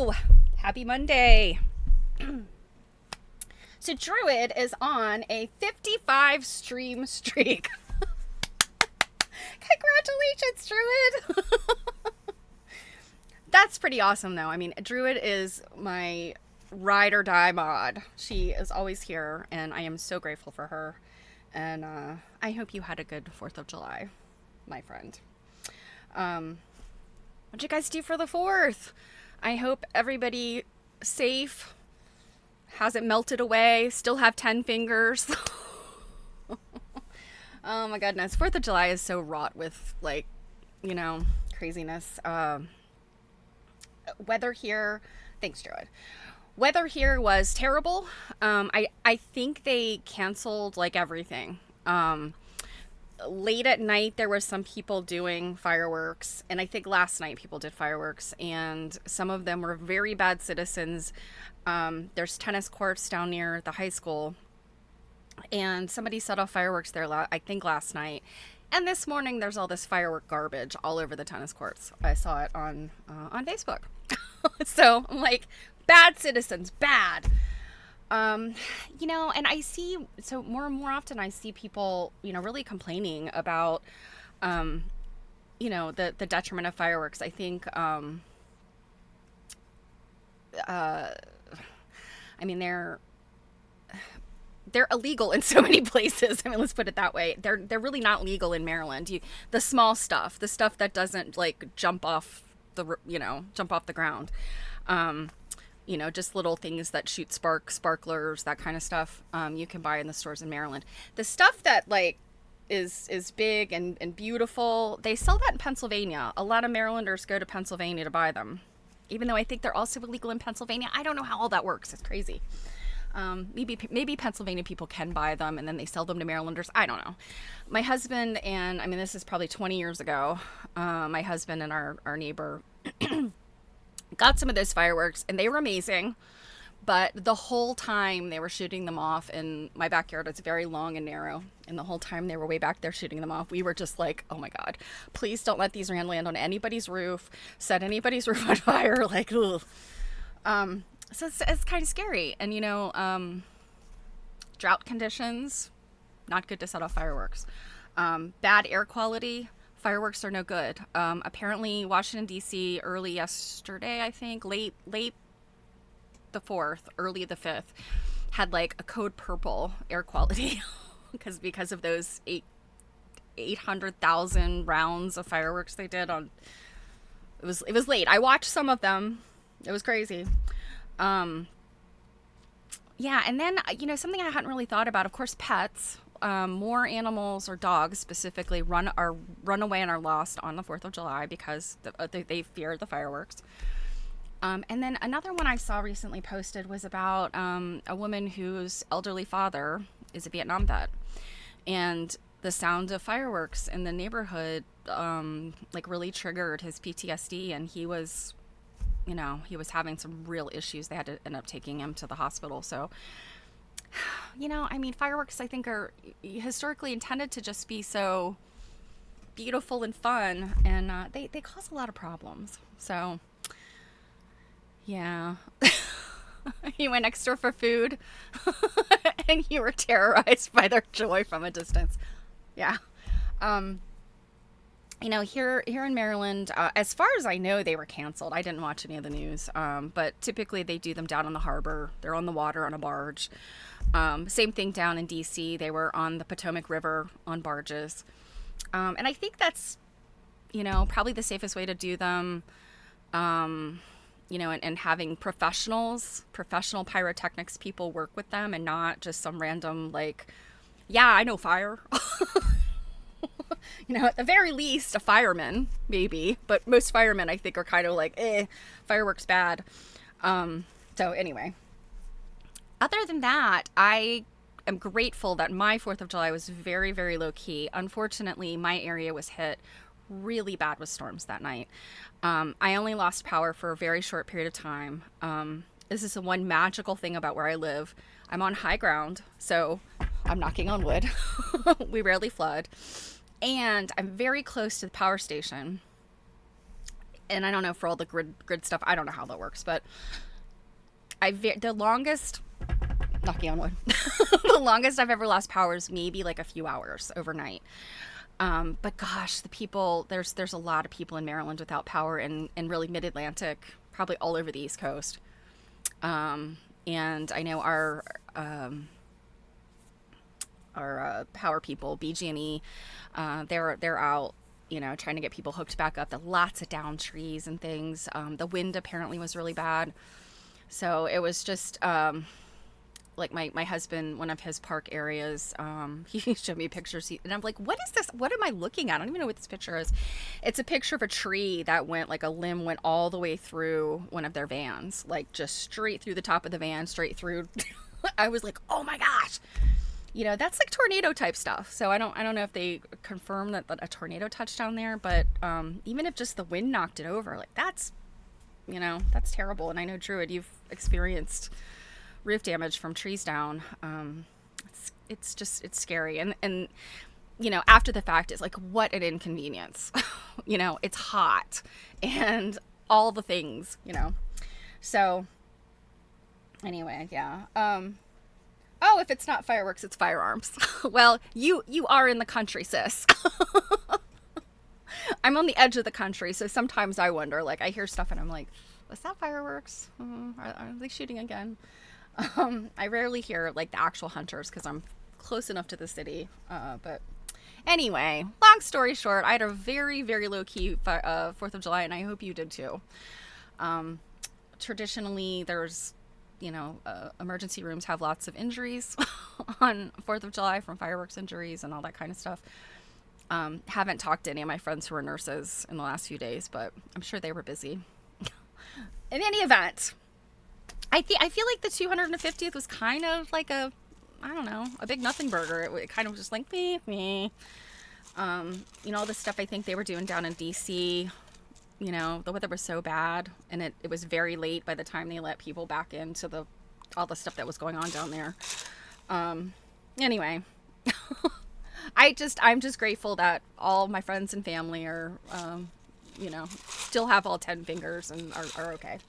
Hello! Happy Monday. So Druid is on a 55 stream streak. Congratulations, Druid! That's pretty awesome, though. I mean, Druid is my ride or die mod. She is always here, and I am so grateful for her. And I hope you had a good 4th of July, my friend. What'd you guys do for the 4th? I hope everybody safe, hasn't melted away, still have 10 fingers. Oh my goodness. 4th of July is so wrought with, like, you know, craziness. Weather here, thanks, Druid. Weather here was terrible. I think they canceled, like, everything. Late at night, there were some people doing fireworks, and I think last night people did fireworks, and some of them were very bad citizens. There's tennis courts down near the high school, and somebody set off fireworks there, I think last night. And this morning, there's all this firework garbage all over the tennis courts. I saw it on Facebook. So I'm like, bad citizens, bad. You know, and I see, so more and more often I see people, you know, really complaining about, you know, the detriment of fireworks. I think, I mean, they're illegal in so many places. I mean, let's put it that way. They're really not legal in Maryland. The small stuff, the stuff that doesn't like jump off the ground. You know, just little things that shoot sparklers, that kind of stuff, you can buy in the stores in Maryland. The stuff that, like, is big and beautiful, they sell that in Pennsylvania. A lot of Marylanders go to Pennsylvania to buy them. Even though I think they're also illegal in Pennsylvania. I don't know how all that works. It's crazy. Maybe Pennsylvania people can buy them, and then they sell them to Marylanders. I don't know. My husband and, I mean, this is probably 20 years ago, my husband and our neighbor got some of those fireworks, and they were amazing, but the whole time they were shooting them off, and my backyard is very long and narrow, and the whole time they were way back there shooting them off, we were just like, oh my God, please don't let these land on anybody's roof, set anybody's roof on fire, like, ugh. So it's kind of scary, and you know, drought conditions, not good to set off fireworks. Bad air quality, fireworks are no good. Apparently, Washington, D.C. early yesterday, I think, late the 4th, early the 5th, had like a code purple air quality because of those 800,000 rounds of fireworks they did on. It was late. I watched some of them. It was crazy. Yeah, and then, you know, something I hadn't really thought about, of course, pets. More animals, or dogs specifically, run away and are lost on the 4th of July because they fear the fireworks. And then another one I saw recently posted was about a woman whose elderly father is a Vietnam vet, and the sound of fireworks in the neighborhood like really triggered his PTSD, and he was having some real issues. They had to end up taking him to the hospital. So, you know, I mean, fireworks, I think, are historically intended to just be so beautiful and fun, and they cause a lot of problems. So, yeah. You went next door for food, and you were terrorized by their joy from a distance. Yeah. You know, here in Maryland, as far as I know, they were canceled. I didn't watch any of the news, but typically they do them down on the harbor. They're on the water on a barge. Same thing down in D.C. They were on the Potomac River on barges. And I think that's, you know, probably the safest way to do them, you know, and having professional pyrotechnics people work with them, and not just some random, like, yeah, I know fire. You know, at the very least, a fireman, maybe. But most firemen, I think, are kind of like, fireworks bad. So anyway. Other than that, I am grateful that my 4th of July was very, very low key. Unfortunately, my area was hit really bad with storms that night. I only lost power for a very short period of time. This is the one magical thing about where I live. I'm on high ground, so I'm knocking on wood. We rarely flood. And I'm very close to the power station. And I don't know for all the grid stuff. I don't know how that works, but the longest, knocking on wood, the longest I've ever lost power is maybe like a few hours overnight. But gosh, the people, there's a lot of people in Maryland without power, and really mid-Atlantic, probably all over the East Coast. And I know our power people, BG&E, they're out, trying to get people hooked back up. Lots of down trees and things. The wind apparently was really bad. So it was just, like my husband, one of his park areas, he showed me pictures, and I'm like, what is this? What am I looking at? I don't even know what this picture is. It's a picture of a tree that went, like a limb went all the way through one of their vans, like just straight through the top of the van, straight through. I was like, oh my gosh. That's like tornado type stuff. So I don't know if they confirmed that a tornado touched down there, but even if just the wind knocked it over, like that's terrible. And I know, Druid, you've experienced roof damage from trees down. It's scary. And after the fact, it's like, what an inconvenience. It's hot and all the things, So anyway, yeah. Oh, if it's not fireworks, it's firearms. Well, you are in the country, sis. I'm on the edge of the country, so sometimes I wonder, like, I hear stuff and I'm like, was that fireworks? Are they shooting again? I rarely hear, like, the actual hunters because I'm close enough to the city. But anyway, long story short, I had a very, very low-key 4th of July, and I hope you did too. Traditionally, there's emergency rooms have lots of injuries on 4th of July from fireworks injuries and all that kind of stuff. Haven't talked to any of my friends who are nurses in the last few days, but I'm sure they were busy. In any event, I feel like the 250th was kind of like a big nothing burger. It kind of was just like me. All the stuff I think they were doing down in DC. The weather was so bad, and it was very late by the time they let people back into all the stuff that was going on down there. Anyway, I'm just grateful that all my friends and family are, still have all 10 fingers and are okay.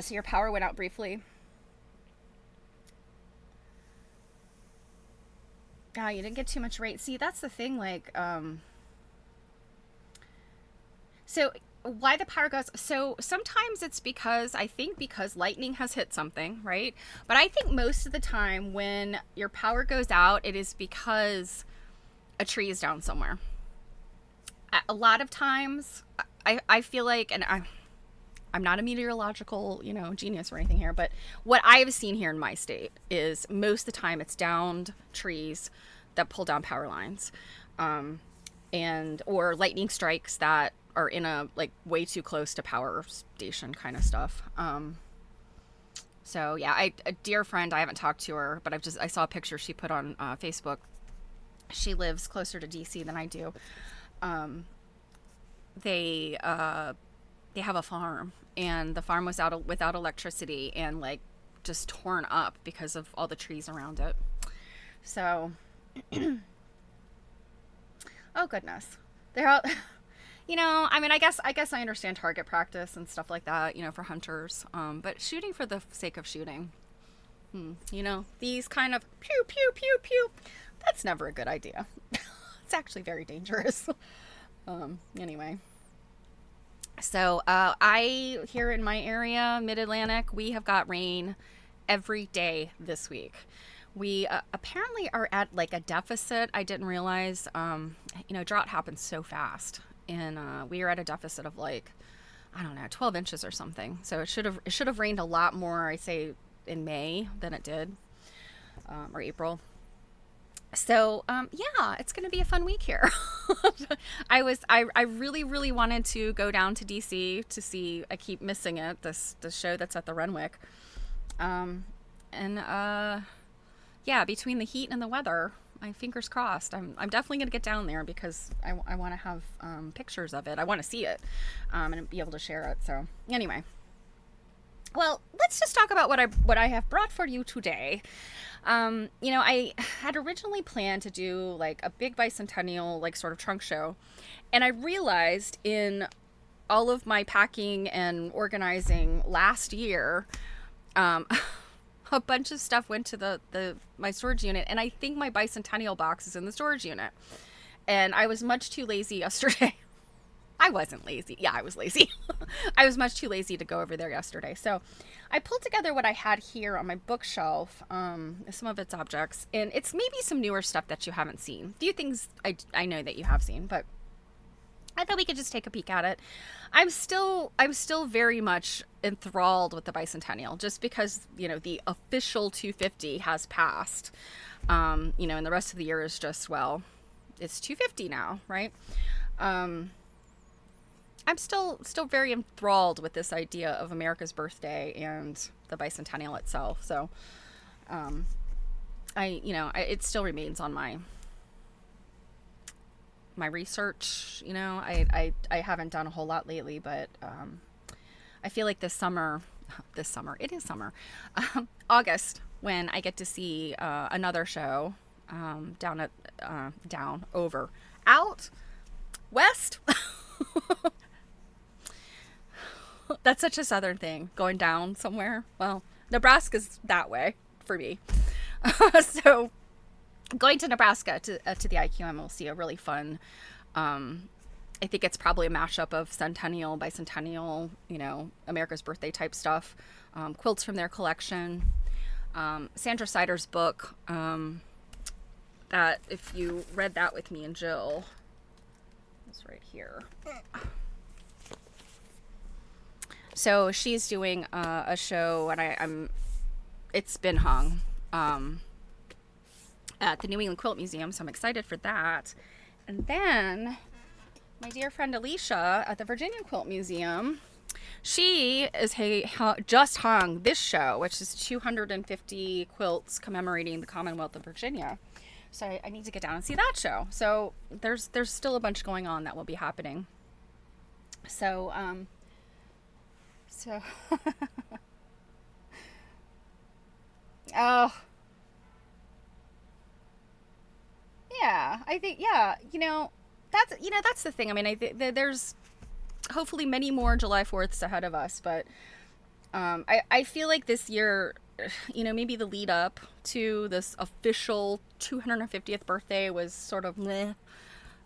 So your power went out briefly. You didn't get too much rain. See, that's the thing, like, so why the power goes, so sometimes it's because lightning has hit something, right? But I think most of the time when your power goes out, it is because a tree is down somewhere. A lot of times, I feel like, and I'm not a meteorological, genius or anything here, but what I have seen here in my state is most of the time it's downed trees that pull down power lines, or lightning strikes that are in a, like, way too close to power station kind of stuff. So yeah, a dear friend, I haven't talked to her, but I saw a picture she put on Facebook. She lives closer to DC than I do. They have a farm, and the farm was without electricity and, like, just torn up because of all the trees around it. So, oh goodness, they're all, I guess I understand target practice and stuff like that, for hunters. But shooting for the sake of shooting, these kind of pew, pew, pew, pew, that's never a good idea. It's actually very dangerous. Anyway. So, here in my area, Mid-Atlantic, we have got rain every day this week. We apparently are at, like, a deficit. I didn't realize, drought happens so fast. And we are at a deficit of, like, 12 inches or something. So it should have rained a lot more, I say, in May than it did, or April. So, yeah, it's going to be a fun week here. I really, really wanted to go down to DC to see, I keep missing it, the show that's at the Renwick. Yeah, between the heat and the weather, my fingers crossed. I'm definitely going to get down there because I want to have pictures of it. I want to see it and be able to share it. So anyway, Well, let's just talk about what I have brought for you today. I had originally planned to do like a big bicentennial like sort of trunk show, and I realized in all of my packing and organizing last year, um, a bunch of stuff went to the my storage unit, and I think my bicentennial box is in the storage unit. And I was much too lazy yesterday. I wasn't lazy. Yeah, I was lazy. I was much too lazy to go over there yesterday. So I pulled together what I had here on my bookshelf, some of its objects, and it's maybe some newer stuff that you haven't seen. A few things I know that you have seen, but I thought we could just take a peek at it. I'm still very much enthralled with the Bicentennial, just because, the official 250 has passed. And the rest of the year is just, well, it's 250 now, right? I'm still very enthralled with this idea of America's birthday and the Bicentennial itself. So, it still remains on my research. I haven't done a whole lot lately, but I feel like this summer, it is summer, August, when I get to see another show out west. That's such a southern thing, going down somewhere. Well, Nebraska's that way for me. So going to Nebraska to the IQM, we'll see a really fun, I think it's probably a mashup of Centennial, Bicentennial, America's birthday type stuff, quilts from their collection, Sandra Sider's book, that if you read that with me and Jill, it's right here. So she's doing a show, and it's been hung at the New England Quilt Museum, so I'm excited for that. And then my dear friend Alicia at the Virginia Quilt Museum, she just hung this show, which is 250 quilts commemorating the Commonwealth of Virginia. So I need to get down and see that show. So there's still a bunch going on that will be happening. So oh, yeah, I think, yeah, that's the thing. I mean, I think there's hopefully many more July 4ths ahead of us, but I feel like this year, maybe the lead up to this official 250th birthday was sort of meh,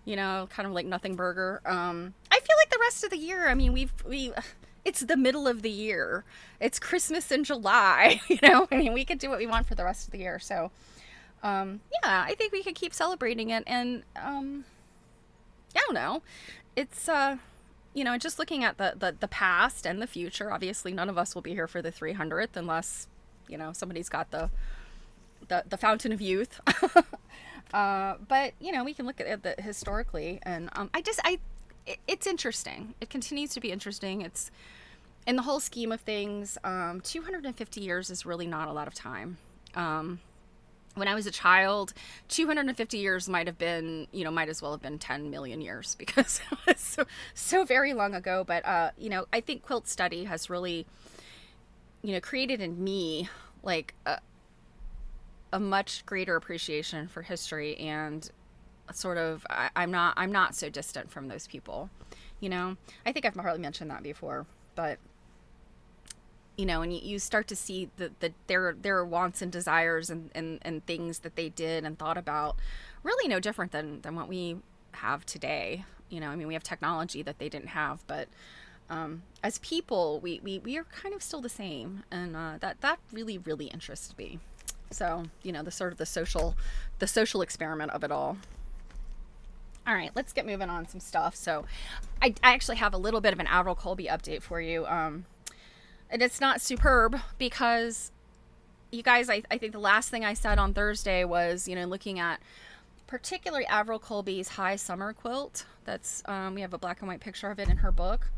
kind of like nothing burger. I feel like the rest of the year, I mean, it's the middle of the year. It's Christmas in July, I mean, we could do what we want for the rest of the year. So, yeah, I think we could keep celebrating it. And, I don't know. It's, just looking at the past and the future. Obviously, none of us will be here for the 300th unless, somebody's got the fountain of youth. But, we can look at it historically. And it's interesting. It continues to be interesting. It's, in the whole scheme of things, 250 years is really not a lot of time. When I was a child, 250 years might as well have been 10 million years, because it was so very long ago. But, I think quilt study has really, created in me like a much greater appreciation for history, and sort of, I'm not so distant from those people. I think I've probably mentioned that before, but and you start to see their wants and desires and things that they did and thought about, really no different than what we have today. I mean, we have technology that they didn't have, but as people, we are kind of still the same, and that really, really interests me. So, the sort of the social experiment of it all. All right, let's get moving on some stuff. So I actually have a little bit of an Averil Colby update for you. And it's not superb, because you guys, I think the last thing I said on Thursday was, looking at particularly Averil Colby's High Summer quilt. That's, we have a black and white picture of it in her book.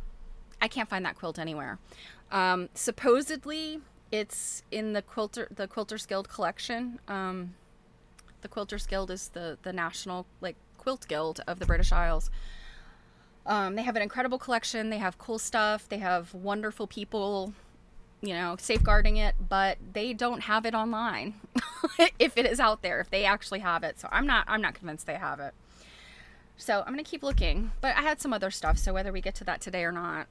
I can't find that quilt anywhere. Supposedly it's in the Quilters Guild collection. The Quilters Guild is the national, quilt guild of the British Isles. They have an incredible collection. They have cool stuff. They have wonderful people you know, safeguarding it, but they don't have it online. If it is out there, if they actually have it. So I'm not convinced they have it. So I'm going to keep looking, but I had some other stuff. So whether we get to that today or not,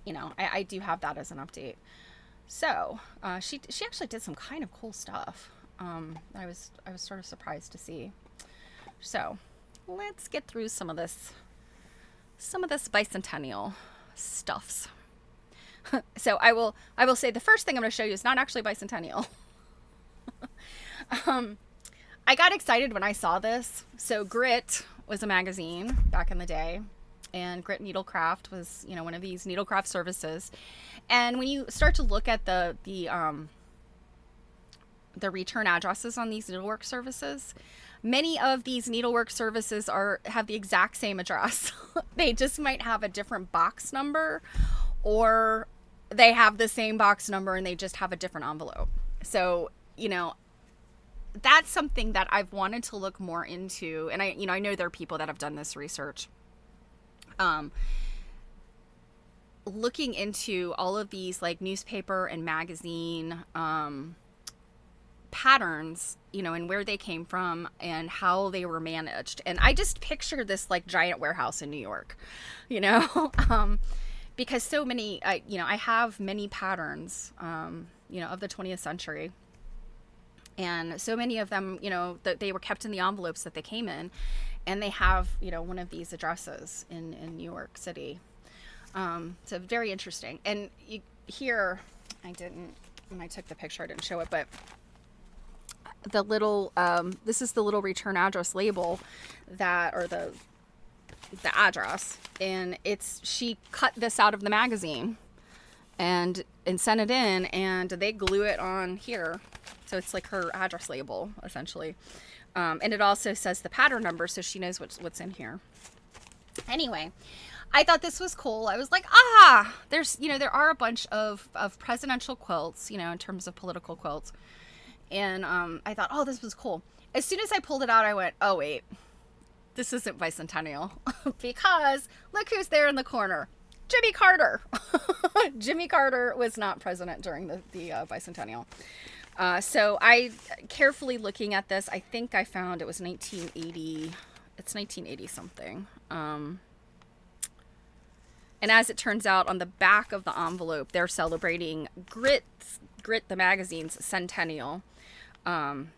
you know, I do have that as an update. So, she actually did some kind of cool stuff. I was sort of surprised to see. So let's get through some of this bicentennial stuffs. So I will say the first thing I'm going to show you is not actually bicentennial. I got excited when I saw this. So Grit was a magazine back in the day, and Grit Needlecraft was, you know, one of these needlecraft services. And when you start to look at the return addresses on these needlework services, many of these needlework services have the exact same address. They just might have a different box number, or they have the same box number and they just have a different envelope. So, you know, that's something that I've wanted to look more into. And I know there are people that have done this research. Looking into all of these like newspaper and magazine patterns, you know, and where they came from and how they were managed. And I just picture this like giant warehouse in New York, you know, because so many, you know, I have many patterns, you know, of the 20th century. And so many of them, you know, that they were kept in the envelopes that they came in, and they have, you know, one of these addresses in New York City. So very interesting. And here, when I took the picture, I didn't show it, but the little, this is the little return address label or the address. And she cut this out of the magazine and sent it in, and they glue it on here. So it's like her address label, essentially. And it also says the pattern number, so she knows what's in here. Anyway, I thought this was cool. I was like, there's, you know, there are a bunch of presidential quilts, you know, in terms of political quilts. And I thought, oh, this was cool. As soon as I pulled it out, I went, oh, wait, this isn't bicentennial. Because look who's there in the corner. Jimmy Carter. Jimmy Carter was not president during the bicentennial. So I, carefully looking at this, I think I found it was 1980. It's 1980 something. And as it turns out, on the back of the envelope, they're celebrating Grit the magazine's centennial. And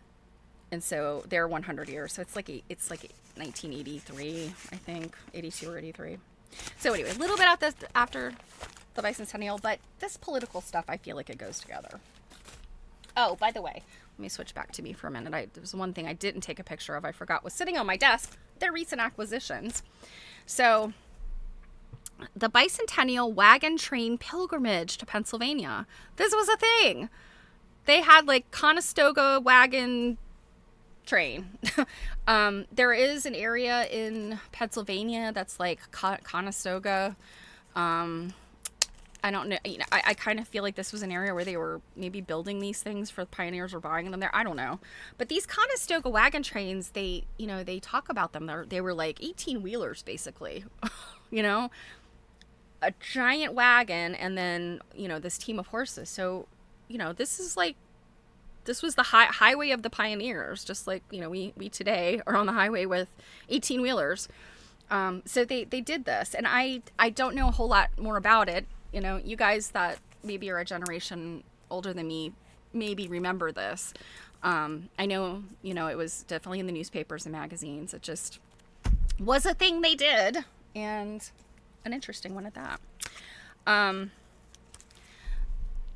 so they're 100 years. So it's like 1983, I think, 82 or 83. So anyway, a little bit after the bicentennial, but this political stuff, I feel like it goes together. Oh, by the way, let me switch back to me for a minute. There was one thing I didn't take a picture of, I forgot, was sitting on my desk. They're recent acquisitions. So the Bicentennial Wagon Train Pilgrimage to Pennsylvania. This was a thing. They had like Conestoga wagon train. There is an area in Pennsylvania that's like Conestoga. I don't know. You know, I kind of feel like this was an area where they were maybe building these things for the pioneers or buying them there. I don't know. But these Conestoga wagon trains, they talk about them. They were like 18-wheelers, basically. You know, a giant wagon and then, you know, this team of horses. So, you know, this was the highway of the pioneers, just like, you know, we today are on the highway with 18-wheelers. So they did this, and I don't know a whole lot more about it. You know, you guys that maybe are a generation older than me maybe remember this. I know, you know, it was definitely in the newspapers and magazines. It just was a thing they did, and an interesting one at that.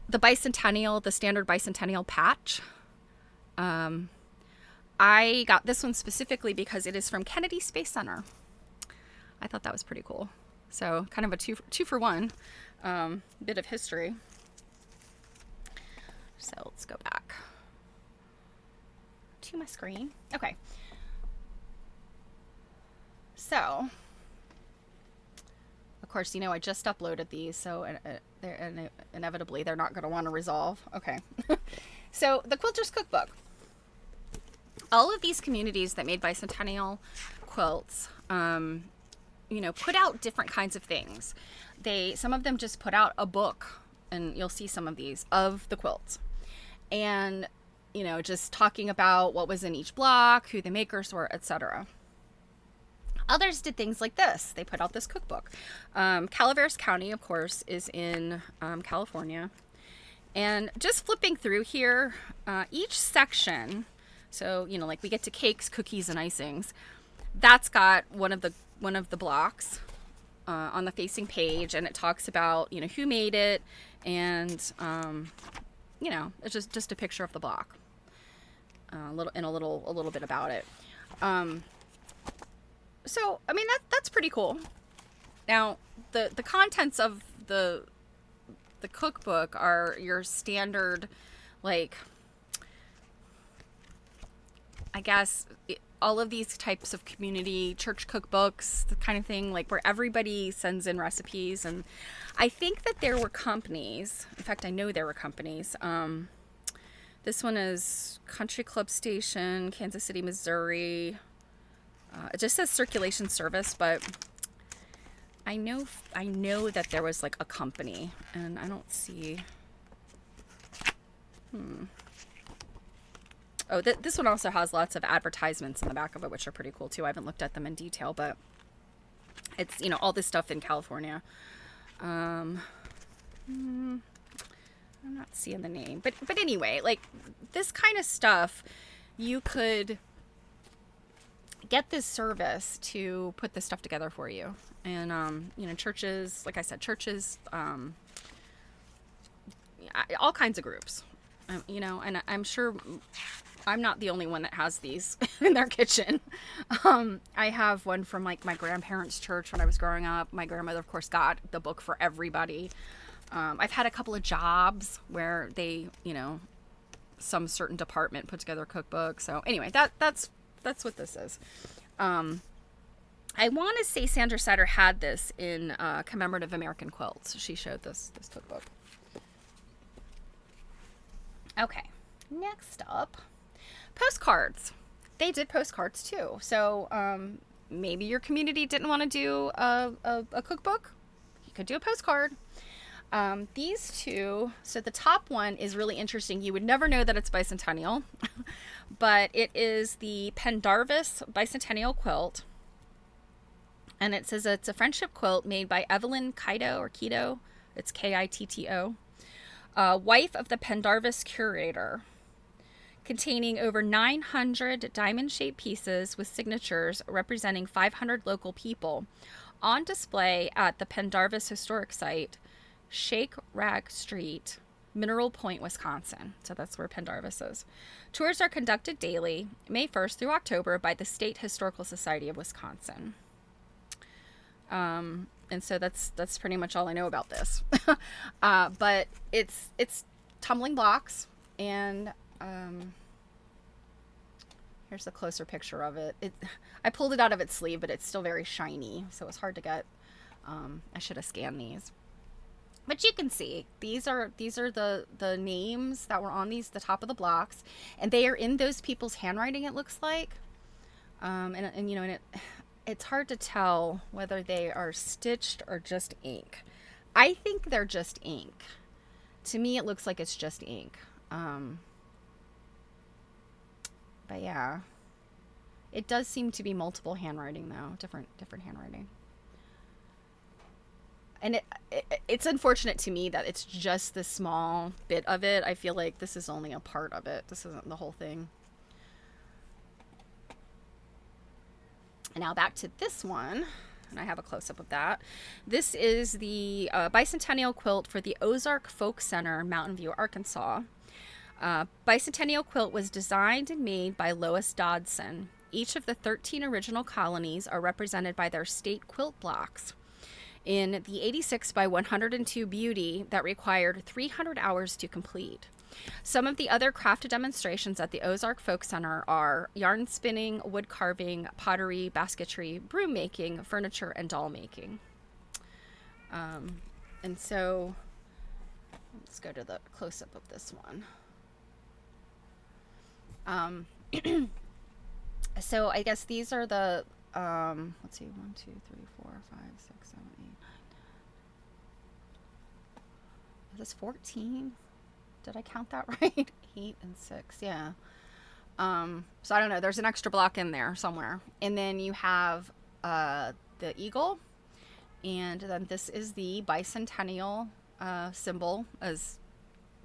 The Bicentennial, the standard Bicentennial patch. I got this one specifically because it is from Kennedy Space Center. I thought that was pretty cool. So kind of a two for one bit of history. So let's go back to my screen. Okay. So, of course, you know, I just uploaded these, so inevitably they're not going to want to resolve. Okay. So the Quilter's Cookbook. All of these communities that made Bicentennial quilts, you know, put out different kinds of things. Some of them just put out a book and you'll see some of these, of the quilts. And, you know, just talking about what was in each block, who the makers were, etc. Others did things like this. They put out this cookbook. Calaveras County, of course, is in California. And just flipping through here, each section, so, you know, like we get to cakes, cookies, and icings, that's got one of the blocks on the facing page, and it talks about, you know, who made it, and, you know, it's just a picture of the block, a little bit about it. So, I mean, that's pretty cool. Now, the contents of the cookbook are your standard, like, I guess, all of these types of community church cookbooks, the kind of thing, like, where everybody sends in recipes. And I think that there were companies, in fact, I know there were companies. This one is Country Club Station, Kansas City, Missouri. It just says Circulation Service, but I know that there was like a company, and I don't see. Oh, this one also has lots of advertisements in the back of it, which are pretty cool too. I haven't looked at them in detail, but it's, you know, all this stuff in California. I'm not seeing the name, but anyway, like, this kind of stuff, you could get this service to put this stuff together for you. And, you know, churches, like I said, churches, all kinds of groups, you know, and I'm sure I'm not the only one that has these in their kitchen. I have one from, like, my grandparents' church when I was growing up. My grandmother, of course, got the book for everybody. I've had a couple of jobs where they, you know, some certain department put together a cookbook. So anyway, that's what this is. I want to say Sandra Sider had this in Commemorative American Quilts. She showed this cookbook. Okay, next up, postcards. They did postcards too. So maybe your community didn't want to do a cookbook. You could do a postcard. These two, so the top one is really interesting. You would never know that it's Bicentennial, but it is the Pendarvis Bicentennial quilt. And it says it's a friendship quilt made by Evelyn Kitto, it's Kitto, wife of the Pendarvis curator, containing over 900 diamond-shaped pieces with signatures representing 500 local people, on display at the Pendarvis Historic Site, Shake Rag Street, Mineral Point, Wisconsin. So that's where Pendarvis is. Tours are conducted daily, May 1st through October, by the State Historical Society of Wisconsin. And so that's pretty much all I know about this. But it's tumbling blocks, and here's a closer picture of it. I pulled it out of its sleeve, but it's still very shiny, so it's hard to get. I should have scanned these. But you can see these are the names that were on the top of the blocks, and they are in those people's handwriting, it looks like. And you know, and it's hard to tell whether they are stitched or just ink. I think they're just ink. To me, it looks like it's just ink. But yeah, it does seem to be multiple handwriting though, different handwriting. And it's unfortunate to me that it's just this small bit of it. I feel like this is only a part of it. This isn't the whole thing. And now back to this one, and I have a close-up of that. This is the Bicentennial quilt for the Ozark Folk Center, Mountain View, Arkansas. Bicentennial quilt was designed and made by Lois Dodson. Each of the 13 original colonies are represented by their state quilt blocks in the 86 by 102 beauty that required 300 hours to complete. Some of the other craft demonstrations at the Ozark Folk Center are yarn spinning, wood carving, pottery, basketry, broom making, furniture, and doll making. And so let's go to the close-up of this one. So I guess these are the, let's see, 1, 2, 3, 4, 5, 6, 7, 8, 9. this 14? Did I count that right? 8 and 6, yeah. So I don't know. There's an extra block in there somewhere. And then you have the eagle. And then this is the bicentennial symbol. As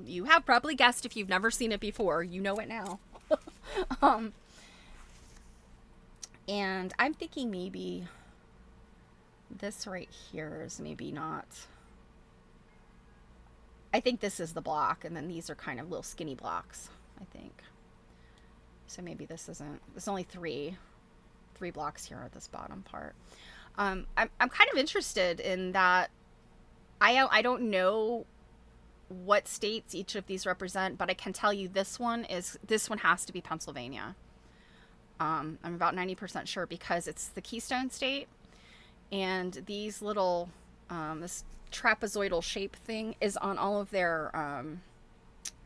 you have probably guessed, if you've never seen it before, you know it now. And I'm thinking maybe this right here is maybe not. I think this is the block, and then these are kind of little skinny blocks, I think. So maybe this isn't. There's only three blocks here at this bottom part. I'm kind of interested in that. I don't know what states each of these represent, but I can tell you this one has to be Pennsylvania. I'm about 90% sure because it's the Keystone State, and these little this trapezoidal shape thing is on all of their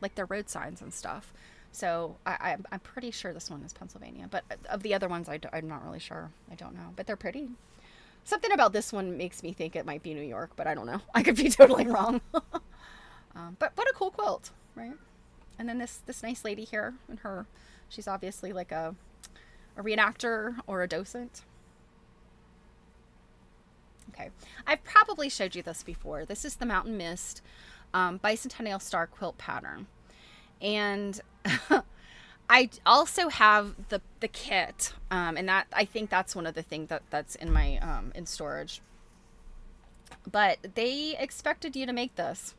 like their road signs and stuff. So I'm pretty sure this one is Pennsylvania, but of the other ones I'm not really sure. I don't know, but they're pretty. Something about this one makes me think it might be New York, but I don't know. I could be totally wrong. But what a cool quilt, right? And then this nice lady here, and she's obviously like a reenactor or a docent. Okay, I've probably showed you this before. This is the Mountain Mist Bicentennial Star Quilt pattern. And I also have the kit, and that I think that's one of the things that's in my in storage. But they expected you to make this.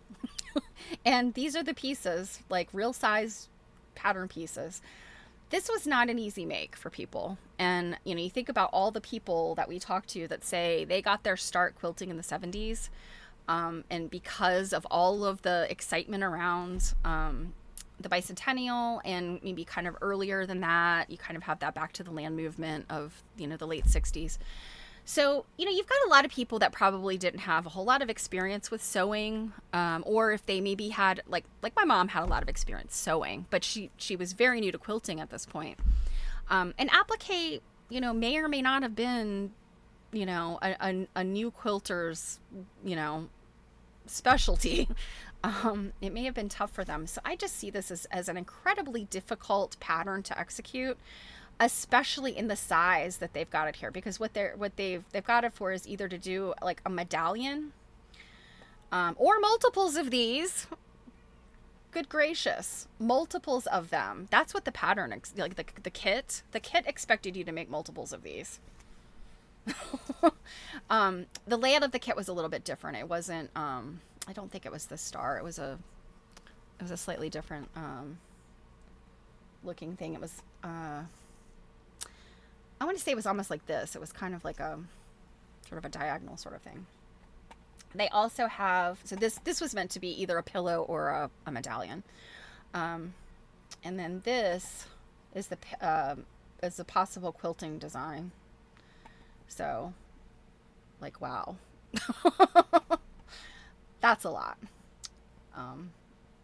And these are the pieces, like real size pattern pieces. This was not an easy make for people. And, you know, you think about all the people that we talk to that say they got their start quilting in the 70s. And because of all of the excitement around the bicentennial and maybe kind of earlier than that, you kind of have that back to the land movement of, you know, the late 60s. So, you know, you've got a lot of people that probably didn't have a whole lot of experience with sewing, or if they maybe had, like my mom had a lot of experience sewing, but she was very new to quilting at this point. And applique, you know, may or may not have been, you know, a new quilter's, you know, specialty. It may have been tough for them. So I just see this as an incredibly difficult pattern to execute, especially in the size that they've got it here, because what they've got it for is either to do like a medallion, or multiples of these. Good gracious, multiples of them. That's what the pattern, like the kit expected you to make multiples of these. The layout of the kit was a little bit different. It wasn't, I don't think it was the star. It was a slightly different, looking thing. It was, I want to say it was almost like this. It was kind of like a sort of a diagonal sort of thing. They also have, so this was meant to be either a pillow or a medallion. And then this is a possible quilting design. So, like, wow. That's a lot.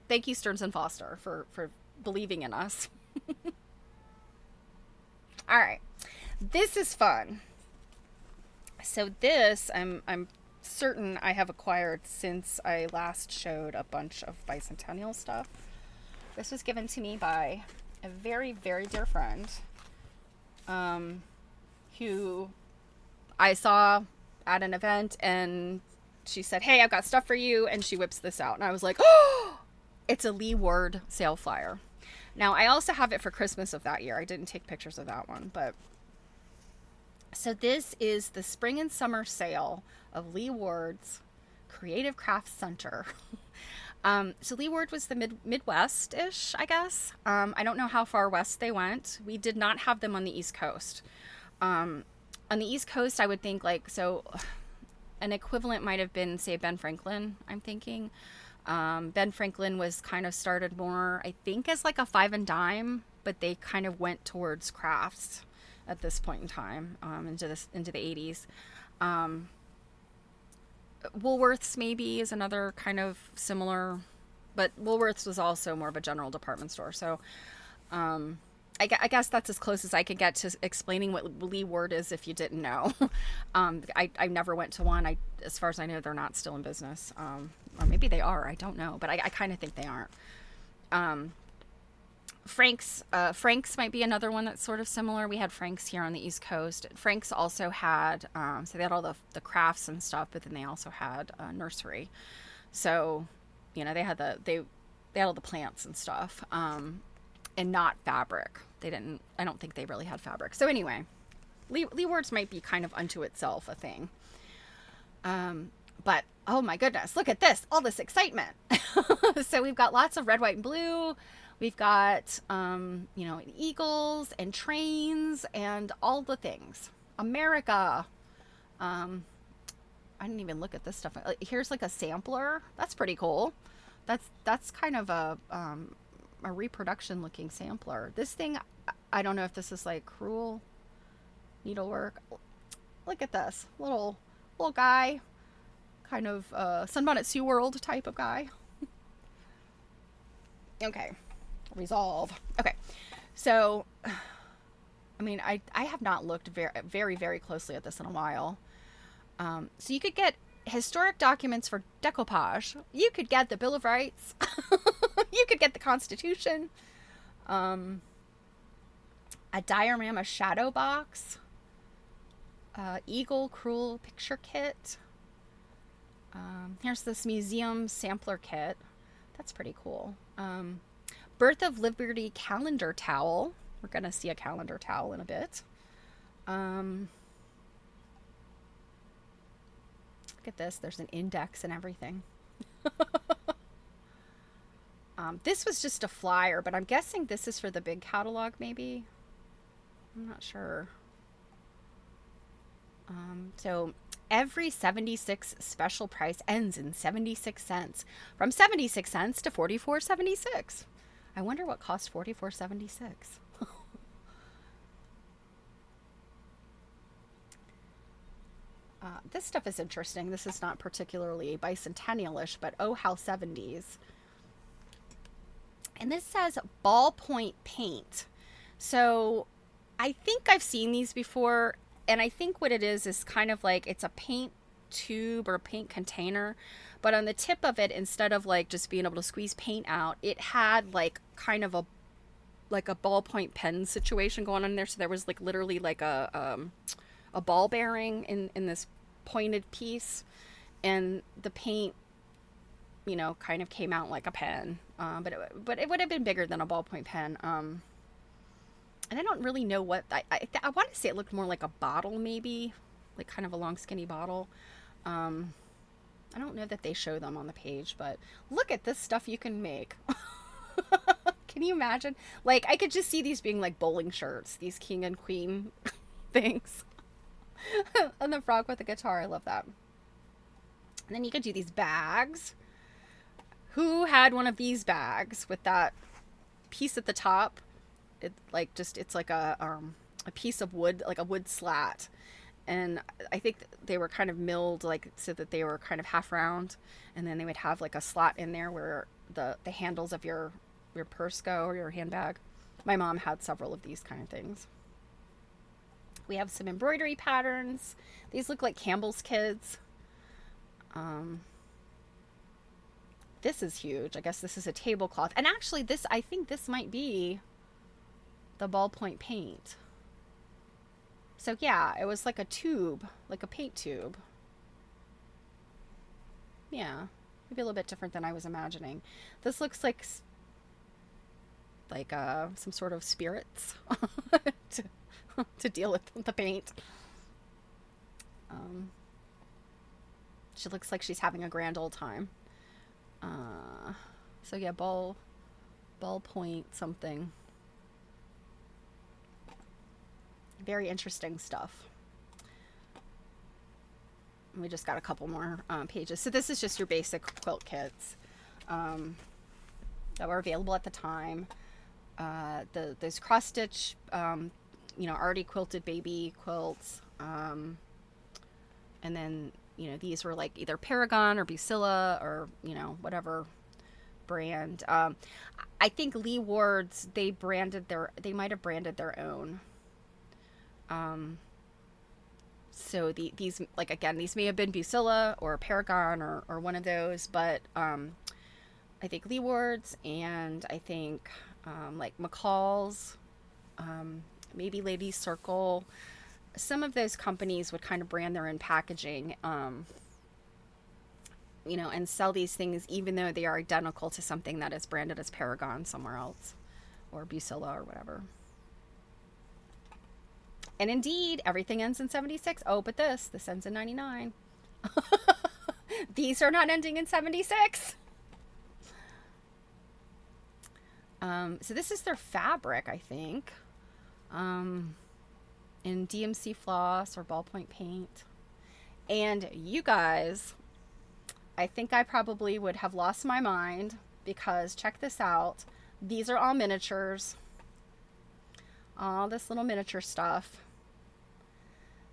Thank you, Stearns and Foster, for believing in us. All right. This is fun. So this, I'm certain I have acquired since I last showed a bunch of bicentennial stuff. This was given to me by a very, very dear friend, who I saw at an event, and she said, "Hey, I've got stuff for you," and she whips this out, and I was like, "Oh, it's a Lee Ward sale flyer." Now, I also have it for Christmas of that year. I didn't take pictures of that one, but so this is the spring and summer sale of Lee Ward's Creative Crafts Center. So Lee Ward was the Midwest-ish, I guess. I don't know how far west they went. We did not have them on the East Coast. On the East Coast, I would think so an equivalent might have been, say, Ben Franklin, I'm thinking. Ben Franklin was kind of started more, I think, as like a 5 and dime, but they kind of went towards crafts at this point in time, into the 80s. Woolworths maybe is another kind of similar, but Woolworths was also more of a general department store. So I guess that's as close as I could get to explaining what Lee Ward is if you didn't know. I never went to one. As far as I know, they're not still in business. Or maybe they are. I don't know, but I kind of think they aren't. Frank's might be another one that's sort of similar. We had Frank's here on the East Coast. Frank's also had, so they had all the crafts and stuff, but then they also had a nursery. So, they had they had all the plants and stuff, and not fabric. I don't think they really had fabric. So anyway, Lee Ward's might be kind of unto itself a thing. But oh my goodness, look at this, all this excitement. So we've got lots of red, white, and blue. We've got, eagles and trains and all the things. America. I didn't even look at this stuff. Here's like a sampler. That's pretty cool. That's kind of a reproduction looking sampler. This thing, I don't know if this is like crewel needlework. Look at this little guy, kind of Sunbonnet SeaWorld type of guy. Okay. Resolve. Okay. So, I mean, I have not looked very, very, very closely at this in a while. So you could get historic documents for decoupage. You could get the Bill of Rights. You could get the Constitution. A diorama shadow box. Eagle crewel picture kit. Here's this museum sampler kit. That's pretty cool. Birth of Liberty calendar towel. We're going to see a calendar towel in a bit. Look at this. There's an index and everything. This was just a flyer, but I'm guessing this is for the big catalog, maybe. I'm not sure. So every 76 special price ends in 76 cents. From 76 cents to 44.76. I wonder what cost $44.76. This stuff is interesting. This is not particularly bicentennial-ish, but oh how 70s. And this says ballpoint paint. So I think I've seen these before, and I think what it is kind of like it's a paint tube or a paint container, but on the tip of it, instead of like just being able to squeeze paint out, it had like kind of a ballpoint pen situation going on there. So there was like literally like a ball bearing in this pointed piece, and the paint, kind of came out like a pen, but it would have been bigger than a ballpoint pen. And I don't really know what I want to say. It looked more like a bottle, maybe like kind of a long skinny bottle. I don't know that they show them on the page, but look at this stuff you can make. Can you imagine? Like, I could just see these being like bowling shirts, these king and queen things. And the frog with the guitar, I love that. And then you could do these bags. Who had one of these bags with that piece at the top? It's like a piece of wood, like a wood slat. And I think they were kind of milled like so that they were kind of half round, and then they would have like a slot in there where the handles of your purse go, or your handbag. My mom had several of these kind of things. We have some embroidery patterns. These look like Campbell's Kids. This is huge. I guess this is a tablecloth. And actually I think this might be the ballpoint paint. So yeah, it was like a tube, like a paint tube. Yeah, maybe a little bit different than I was imagining. This looks like some sort of spirits to deal with the paint. She looks like she's having a grand old time. So yeah, ballpoint something. Very interesting stuff. We just got a couple more pages. So this is just your basic quilt kits that were available at the time. Those cross stitch, already quilted baby quilts. And then, these were like either Paragon or Busilla or, whatever brand. I think Lee Ward's, they might have branded their own. So these, like, again, these may have been Bucilla or Paragon or one of those, but I think Lee Ward's, and I think like McCall's, maybe Ladies Circle. Some of those companies would kind of brand their own packaging, you know, and sell these things even though they are identical to something that is branded as Paragon somewhere else, or Bucilla or whatever. And indeed, everything ends in 76. Oh, but this ends in 99. These are not ending in 76. So this is their fabric, I think. In DMC floss or ballpoint paint. And you guys, I think I probably would have lost my mind, because check this out. These are all miniatures. All this little miniature stuff.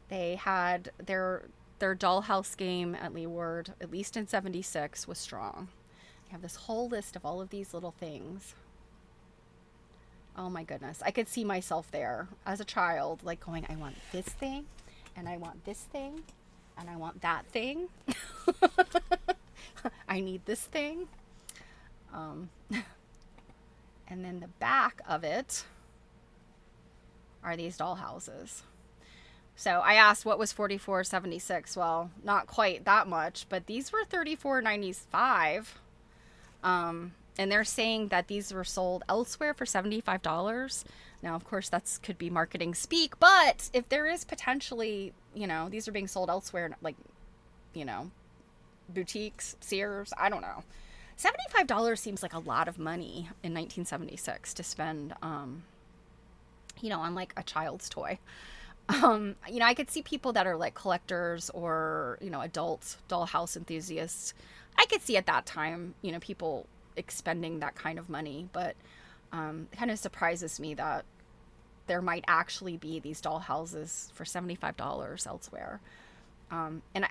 They had their dollhouse game at Lee Ward, at least in 76, was strong. They have this whole list of all of these little things. Oh my goodness. I could see myself there as a child, like going, I want this thing, and I want this thing, and I want that thing. I need this thing. And then the back of it are these dollhouses. So I asked, what was $44.76? Well, not quite that much, but these were $34.95. And they're saying that these were sold elsewhere for $75. Now, of course, that's could be marketing speak, but if there is potentially, you know, these are being sold elsewhere, like, you know, boutiques, Sears, I don't know. $75 seems like a lot of money in 1976 to spend, you know, on like a child's toy. You know, I could see people that are like collectors or, you know, adult dollhouse enthusiasts. I could see at that time, you know, people expending that kind of money, but it kind of surprises me that there might actually be these dollhouses for $75 elsewhere. And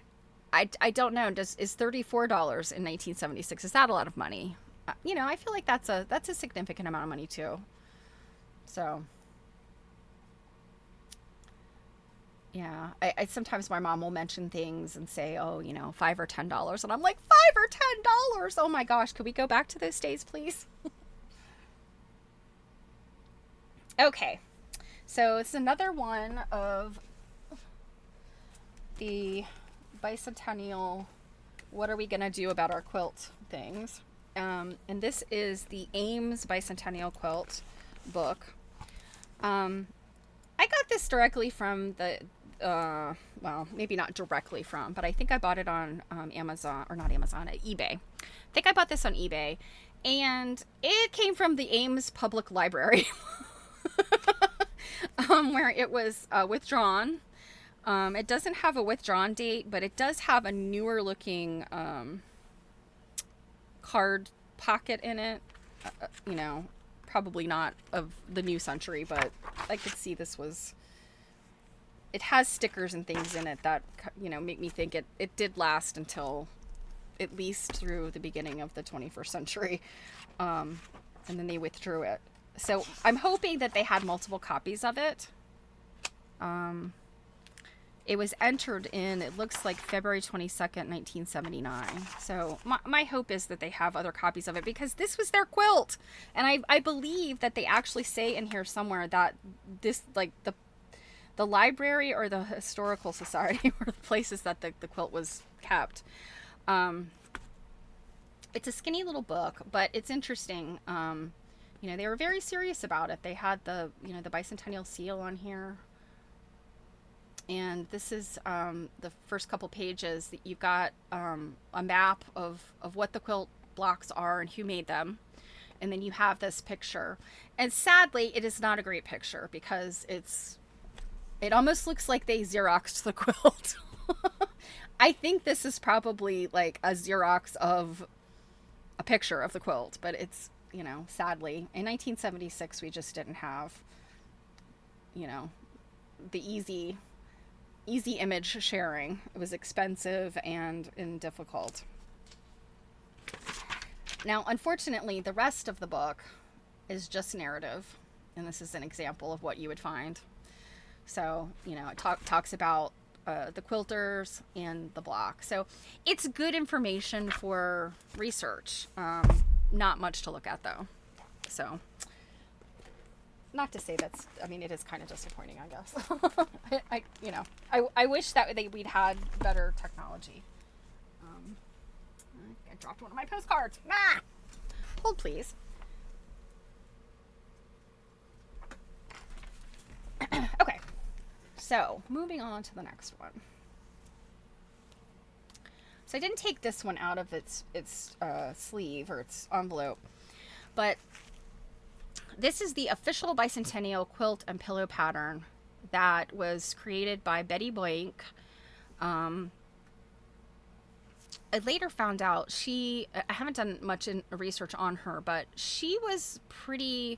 I don't know, is $34 in 1976, is that a lot of money? You know, I feel like that's a significant amount of money too. So yeah, I sometimes my mom will mention things and say, oh, you know, $5 or $10. And I'm like, $5 or $10? Oh my gosh, could we go back to those days, please? Okay, so it's another one of the Bicentennial, what are we going to do about our quilt things? And this is the Ames Bicentennial Quilt book. I got this directly from the well, maybe not directly from, but I think I bought it on Amazon, or not Amazon, at eBay. I think I bought this on eBay, and it came from the Ames Public Library, where it was withdrawn. It doesn't have a withdrawn date, but it does have a newer looking card pocket in it. You know, probably not of the new century, but I could see this was... It has stickers and things in it that, you know, make me think it did last until at least through the beginning of the 21st century. And then they withdrew it. So I'm hoping that they had multiple copies of it. It was entered in, it looks like February 22nd, 1979. So my hope is that they have other copies of it, because this was their quilt. And I believe that they actually say in here somewhere that this, like, the library or the historical society were the places that the quilt was kept. It's a skinny little book, but it's interesting. You know, they were very serious about it. They had the, you know, the Bicentennial seal on here. And this is the first couple pages that you've got a map of what the quilt blocks are and who made them. And then you have this picture. And sadly, it is not a great picture, because it almost looks like they Xeroxed the quilt. I think this is probably like a Xerox of a picture of the quilt, but it's, you know, sadly, in 1976, we just didn't have, you know, the easy image sharing. It was expensive and difficult. Now, unfortunately, the rest of the book is just narrative, and this is an example of what you would find. So, it talks about the quilters and the block. So, it's good information for research. Not much to look at, though. So, not to say it is kind of disappointing, I guess. I wish that we'd had better technology. I dropped one of my postcards. Ah! Hold, please. Okay, so moving on to the next one. So I didn't take this one out of its sleeve or its envelope, but this is the official Bicentennial quilt and pillow pattern that was created by Betty Blank. I later found out I haven't done much research on her, but she was pretty,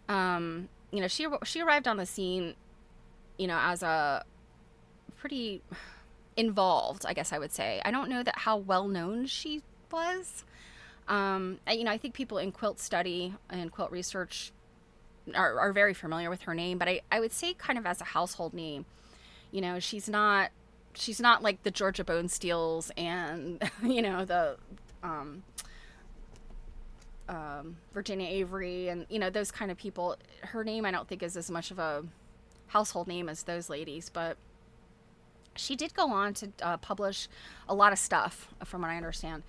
she arrived on the scene, as a pretty involved, I guess I would say. I don't know how well known she was. I think people in quilt study and quilt research are very familiar with her name, but I would say kind of as a household name. She's not like the Georgia Bonesteels and the Virginia Avery and those kind of people. Her name I don't think is as much of a household name as those ladies, but she did go on to publish a lot of stuff, from what I understand.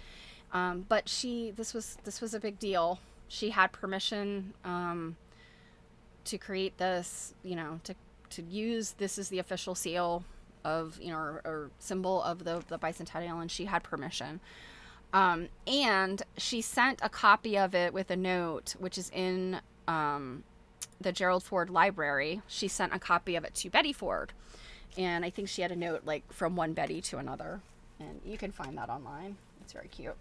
But this was a big deal. She had permission to create this, to use this as the official seal of, or symbol of the Bicentennial, and she had permission. And she sent a copy of it with a note, which is in the Gerald Ford Library. She sent a copy of it to Betty Ford. And I think she had a note like from one Betty to another. And you can find that online. It's very cute.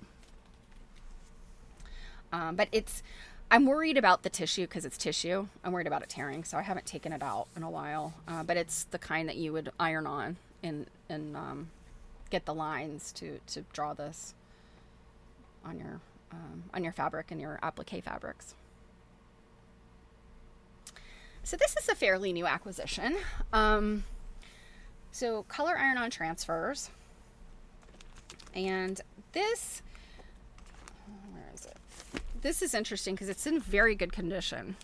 But I'm worried about the tissue because it's tissue. I'm worried about it tearing, so I haven't taken it out in a while. But it's the kind that you would iron on and get the lines to draw this on your fabric and your applique fabrics. So this is a fairly new acquisition. So color iron-on transfers, and this, where is it? This is interesting because it's in very good condition.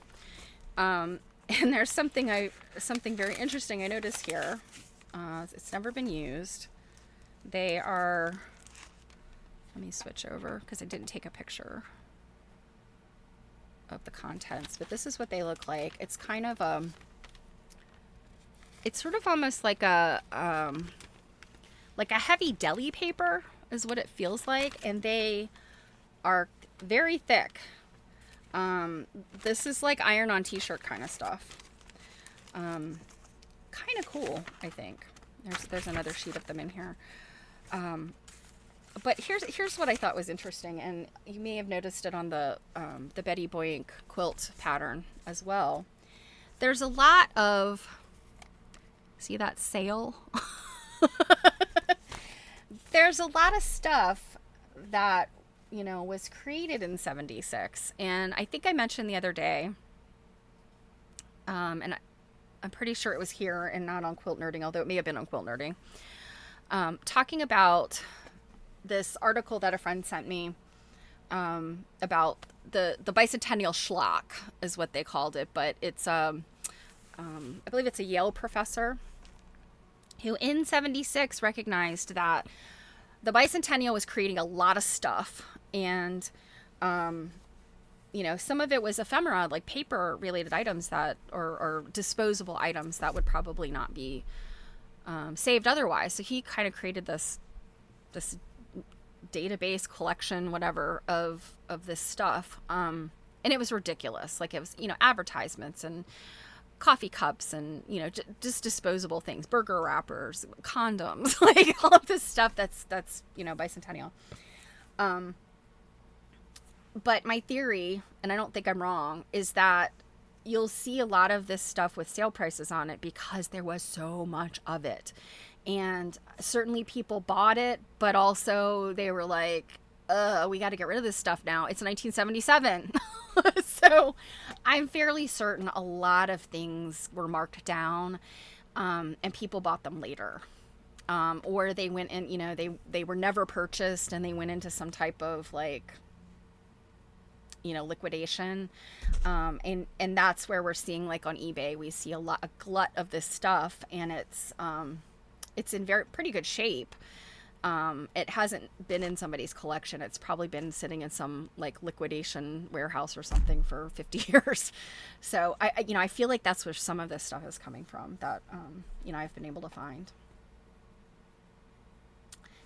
And there's something very interesting I noticed here. It's never been used. They are, let me switch over because I didn't take a picture of the contents, but this is what they look like. It's kind of it's sort of almost like a heavy deli paper is what it feels like, and they are very thick. This is like iron-on t-shirt kind of stuff. Kind of cool, I think. There's another sheet of them in here. But here's what I thought was interesting, and you may have noticed it on the Betty Boink quilt pattern as well. There's a lot of, see that sail? There's a lot of stuff that, was created in 76. And I think I mentioned the other day, and I'm pretty sure it was here and not on Quilt Nerding, although it may have been on Quilt Nerding, talking about this article that a friend sent me about the Bicentennial schlock is what they called it, but it's I believe it's a Yale professor who in 76 recognized that the Bicentennial was creating a lot of stuff, and some of it was ephemera, like paper related items that or disposable items that would probably not be saved otherwise. So he kind of created this database collection, whatever, of this stuff. And it was ridiculous. Like it was, advertisements and coffee cups and, just disposable things, burger wrappers, condoms, like all of this stuff that's, Bicentennial. But my theory, and I don't think I'm wrong, is that you'll see a lot of this stuff with sale prices on it because there was so much of it. And certainly people bought it, but also they were like, we got to get rid of this stuff now. It's 1977. So I'm fairly certain a lot of things were marked down, and people bought them later. Or they went in, they were never purchased and they went into some type of like, liquidation. And that's where we're seeing, like on eBay, we see a glut of this stuff, and it's in pretty good shape. It hasn't been in somebody's collection. It's probably been sitting in some like liquidation warehouse or something for 50 years. So I feel like that's where some of this stuff is coming from that, I've been able to find.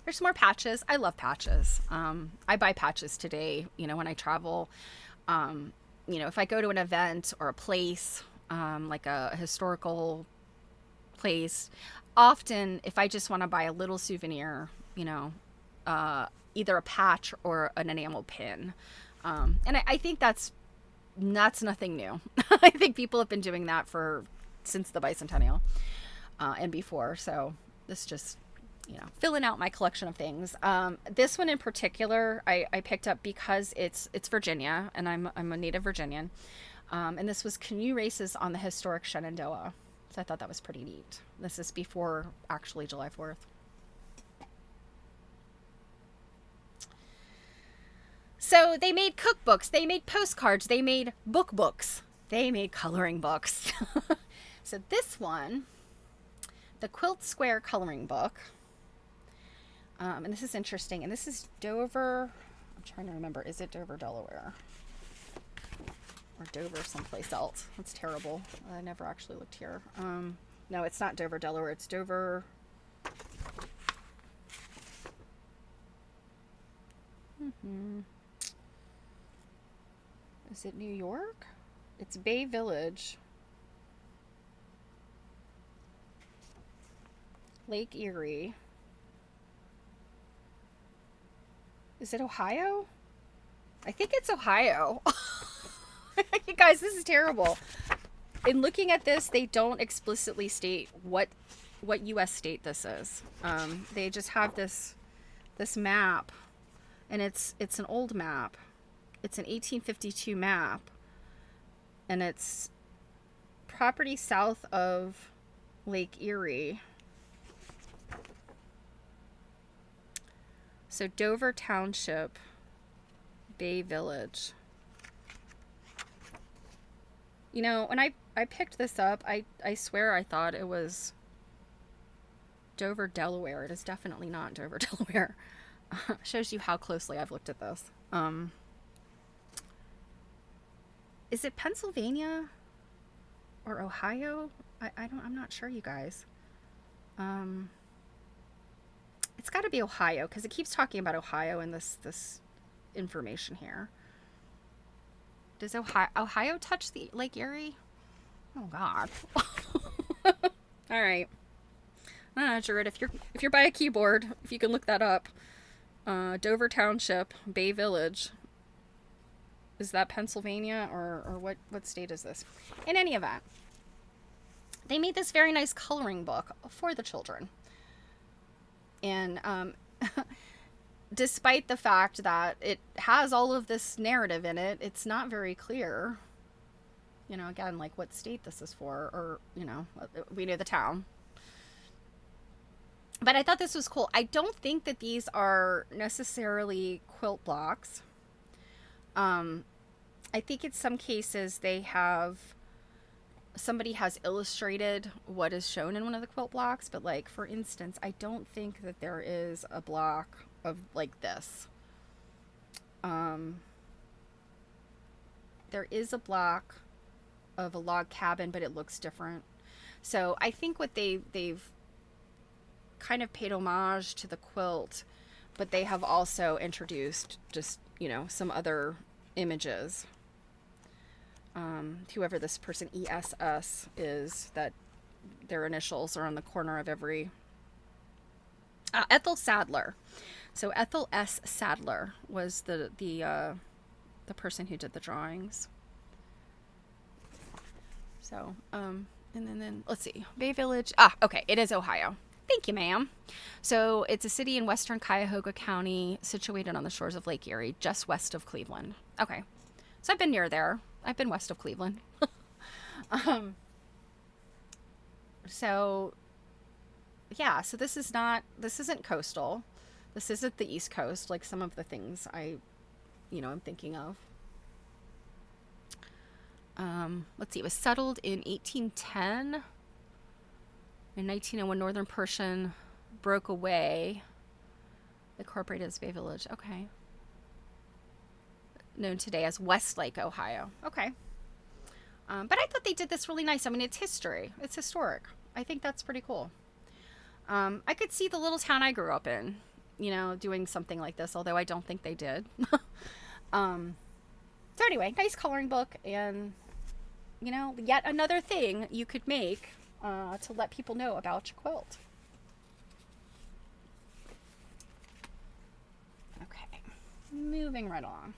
There's more patches. I love patches. I buy patches today, when I travel. If I go to an event or a place, like a historical place, often if I just want to buy a little souvenir, either a patch or an enamel pin. And I think that's nothing new. I think people have been doing that since the Bicentennial, and before. So this just, filling out my collection of things. This one in particular, I picked up because it's Virginia, and I'm a native Virginian. And this was canoe races on the historic Shenandoah. So I thought that was pretty neat. This is before actually July 4th. So they made cookbooks, they made postcards, they made books, they made coloring books. So this one, the Quilt Square coloring book. And this is interesting. And this is Dover. I'm trying to remember. Is it Dover, Delaware? Or Dover someplace else? That's terrible. I never actually looked here. No, it's not Dover, Delaware. It's Dover. Is it New York? It's Bay Village. Lake Erie. Is it Ohio? I think it's Ohio. You guys, this is terrible. In looking at this, they don't explicitly state what U.S. state this is. They just have this map, and it's an old map. It's an 1852 map, and it's property south of Lake Erie. So Dover Township, Bay Village. When I picked this up, I swear I thought it was Dover, Delaware. It is definitely not Dover, Delaware. Shows you how closely I've looked at this. Is it Pennsylvania or Ohio? I'm not sure, you guys. It's got to be Ohio, because it keeps talking about Ohio in this information here. Does Ohio touch the Lake Erie? Oh God. All right. I don't know, Jared, if you're by a keyboard, if you can look that up. Dover Township, Bay Village. Is that Pennsylvania or what state is this? In any event, they made this very nice coloring book for the children. And despite the fact that it has all of this narrative in it, it's not very clear, again, like what state this is for, or, we know the town. But I thought this was cool. I don't think that these are necessarily quilt blocks. I think in some cases somebody has illustrated what is shown in one of the quilt blocks, but like, for instance, I don't think that there is a block of like this. There is a block of a log cabin, but it looks different. So I think what they've kind of paid homage to the quilt, but they have also introduced just, some other images. Whoever this person ESS is, that their initials are on the corner of every... Ethel Sadler. So Ethel S. Sadler was the person who did the drawings. So, and then let's see. Bay Village. Okay, it is Ohio. Thank you, ma'am. So it's a city in western Cuyahoga County, situated on the shores of Lake Erie, just west of Cleveland. Okay. So I've been near there. I've been west of Cleveland. um, so yeah, so this isn't coastal. This isn't the East Coast like some of the things I'm thinking of. Let's see, it was settled in 1810. In 1901, Northern Persian broke away, incorporated as Bay Village. Okay. Known today as Westlake, Ohio. Okay. But I thought they did this really nice. I mean, it's history. It's historic. I think that's pretty cool. I could see the little town I grew up in, doing something like this, although I don't think they did. So anyway, nice coloring book, and, yet another thing you could make to let people know about your quilt. Okay, moving right along.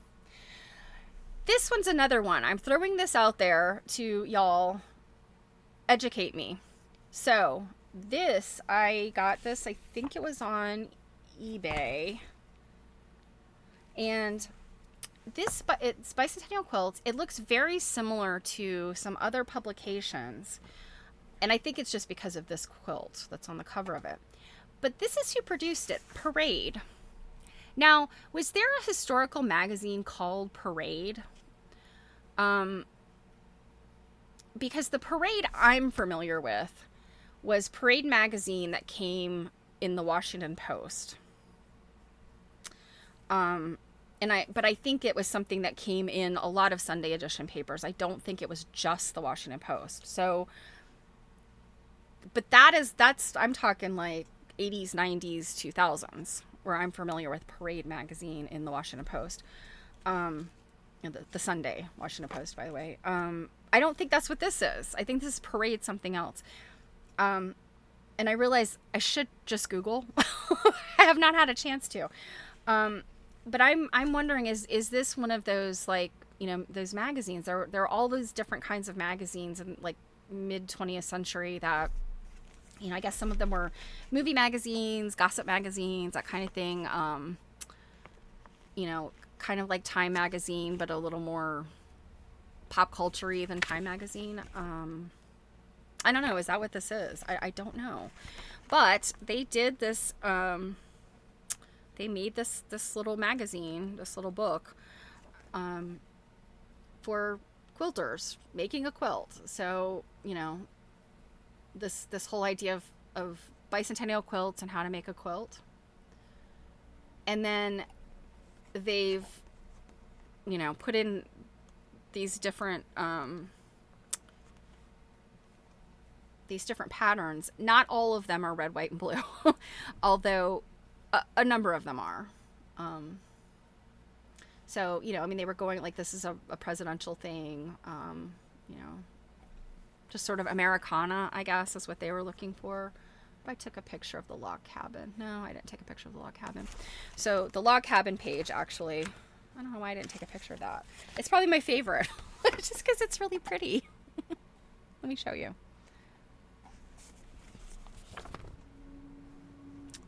This one's another one. I'm throwing this out there to y'all educate me. So I got this, I think it was on eBay. And it's Bicentennial Quilts. It looks very similar to some other publications. And I think it's just because of this quilt that's on the cover of it. But this is who produced it, Parade. Now, was there a historical magazine called Parade? Because the Parade I'm familiar with was Parade magazine that came in the Washington Post. But I think it was something that came in a lot of Sunday edition papers. I don't think it was just the Washington Post. So, but I'm talking like 80s, 90s, 2000s, where I'm familiar with Parade magazine in the Washington Post. The Sunday Washington Post, by the way. I don't think that's what this is. I think this is Parade something else. And I realize I should just Google. I have not had a chance to. But I'm wondering, is this one of those, like, those magazines? There are all those different kinds of magazines in like mid 20th century that, I guess some of them were movie magazines, gossip magazines, that kind of thing. Kind of like Time magazine, but a little more pop culture-y than Time magazine. I don't know. Is that what this is? I don't know. But they did this, they made this little magazine, this little book, for quilters making a quilt. So, this whole idea of bicentennial quilts and how to make a quilt. And then they've, put in these different patterns. Not all of them are red, white, and blue, although a number of them are. So, they were going like, this is a presidential thing, just sort of Americana, I guess, is what they were looking for. I took a picture of the log cabin. No, I didn't take a picture of the log cabin. So the log cabin page, actually, I don't know why I didn't take a picture of that. It's probably my favorite, just because it's really pretty. Let me show you.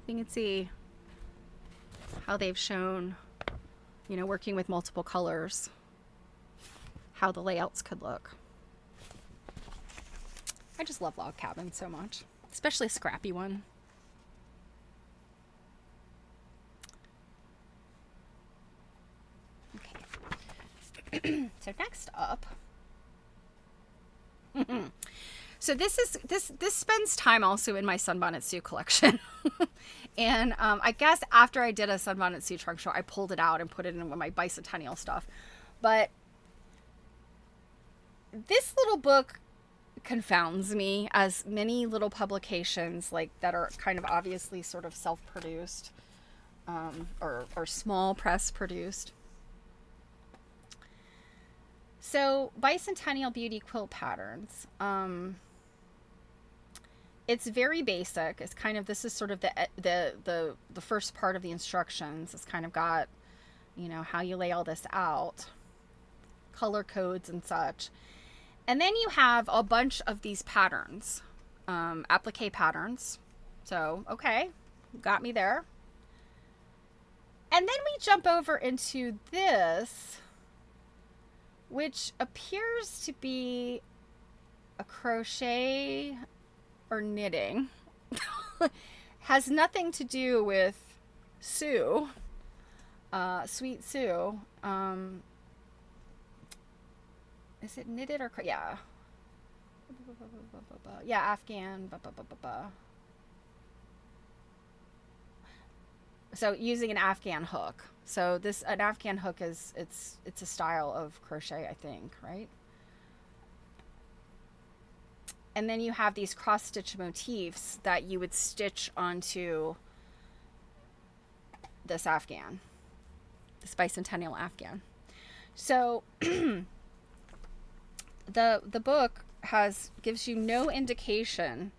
You can see how they've shown, working with multiple colors, how the layouts could look. I just love log cabins so much, especially a scrappy one. Okay. So next up, so this spends time also in my Sunbonnet Sue collection. And I guess after I did a Sunbonnet Sue trunk show, I pulled it out and put it in with my bicentennial stuff. But this little book confounds me, as many little publications like that are kind of obviously sort of self-produced, or small press produced. So Bicentennial Beauty Quilt Patterns. It's very basic. It's kind of, this is sort of the first part of the instructions. It's kind of got, how you lay all this out, color codes and such. And then you have a bunch of these patterns, applique patterns, So, okay, got me there. And then we jump over into this, which appears to be a crochet or knitting. Has nothing to do with Sue, Sweet Sue. Is it knitted or yeah? Yeah, Afghan. So using an Afghan hook. So an Afghan hook is it's a style of crochet, I think, right? And then you have these cross stitch motifs that you would stitch onto this Afghan, this Bicentennial Afghan. So the book gives you no indication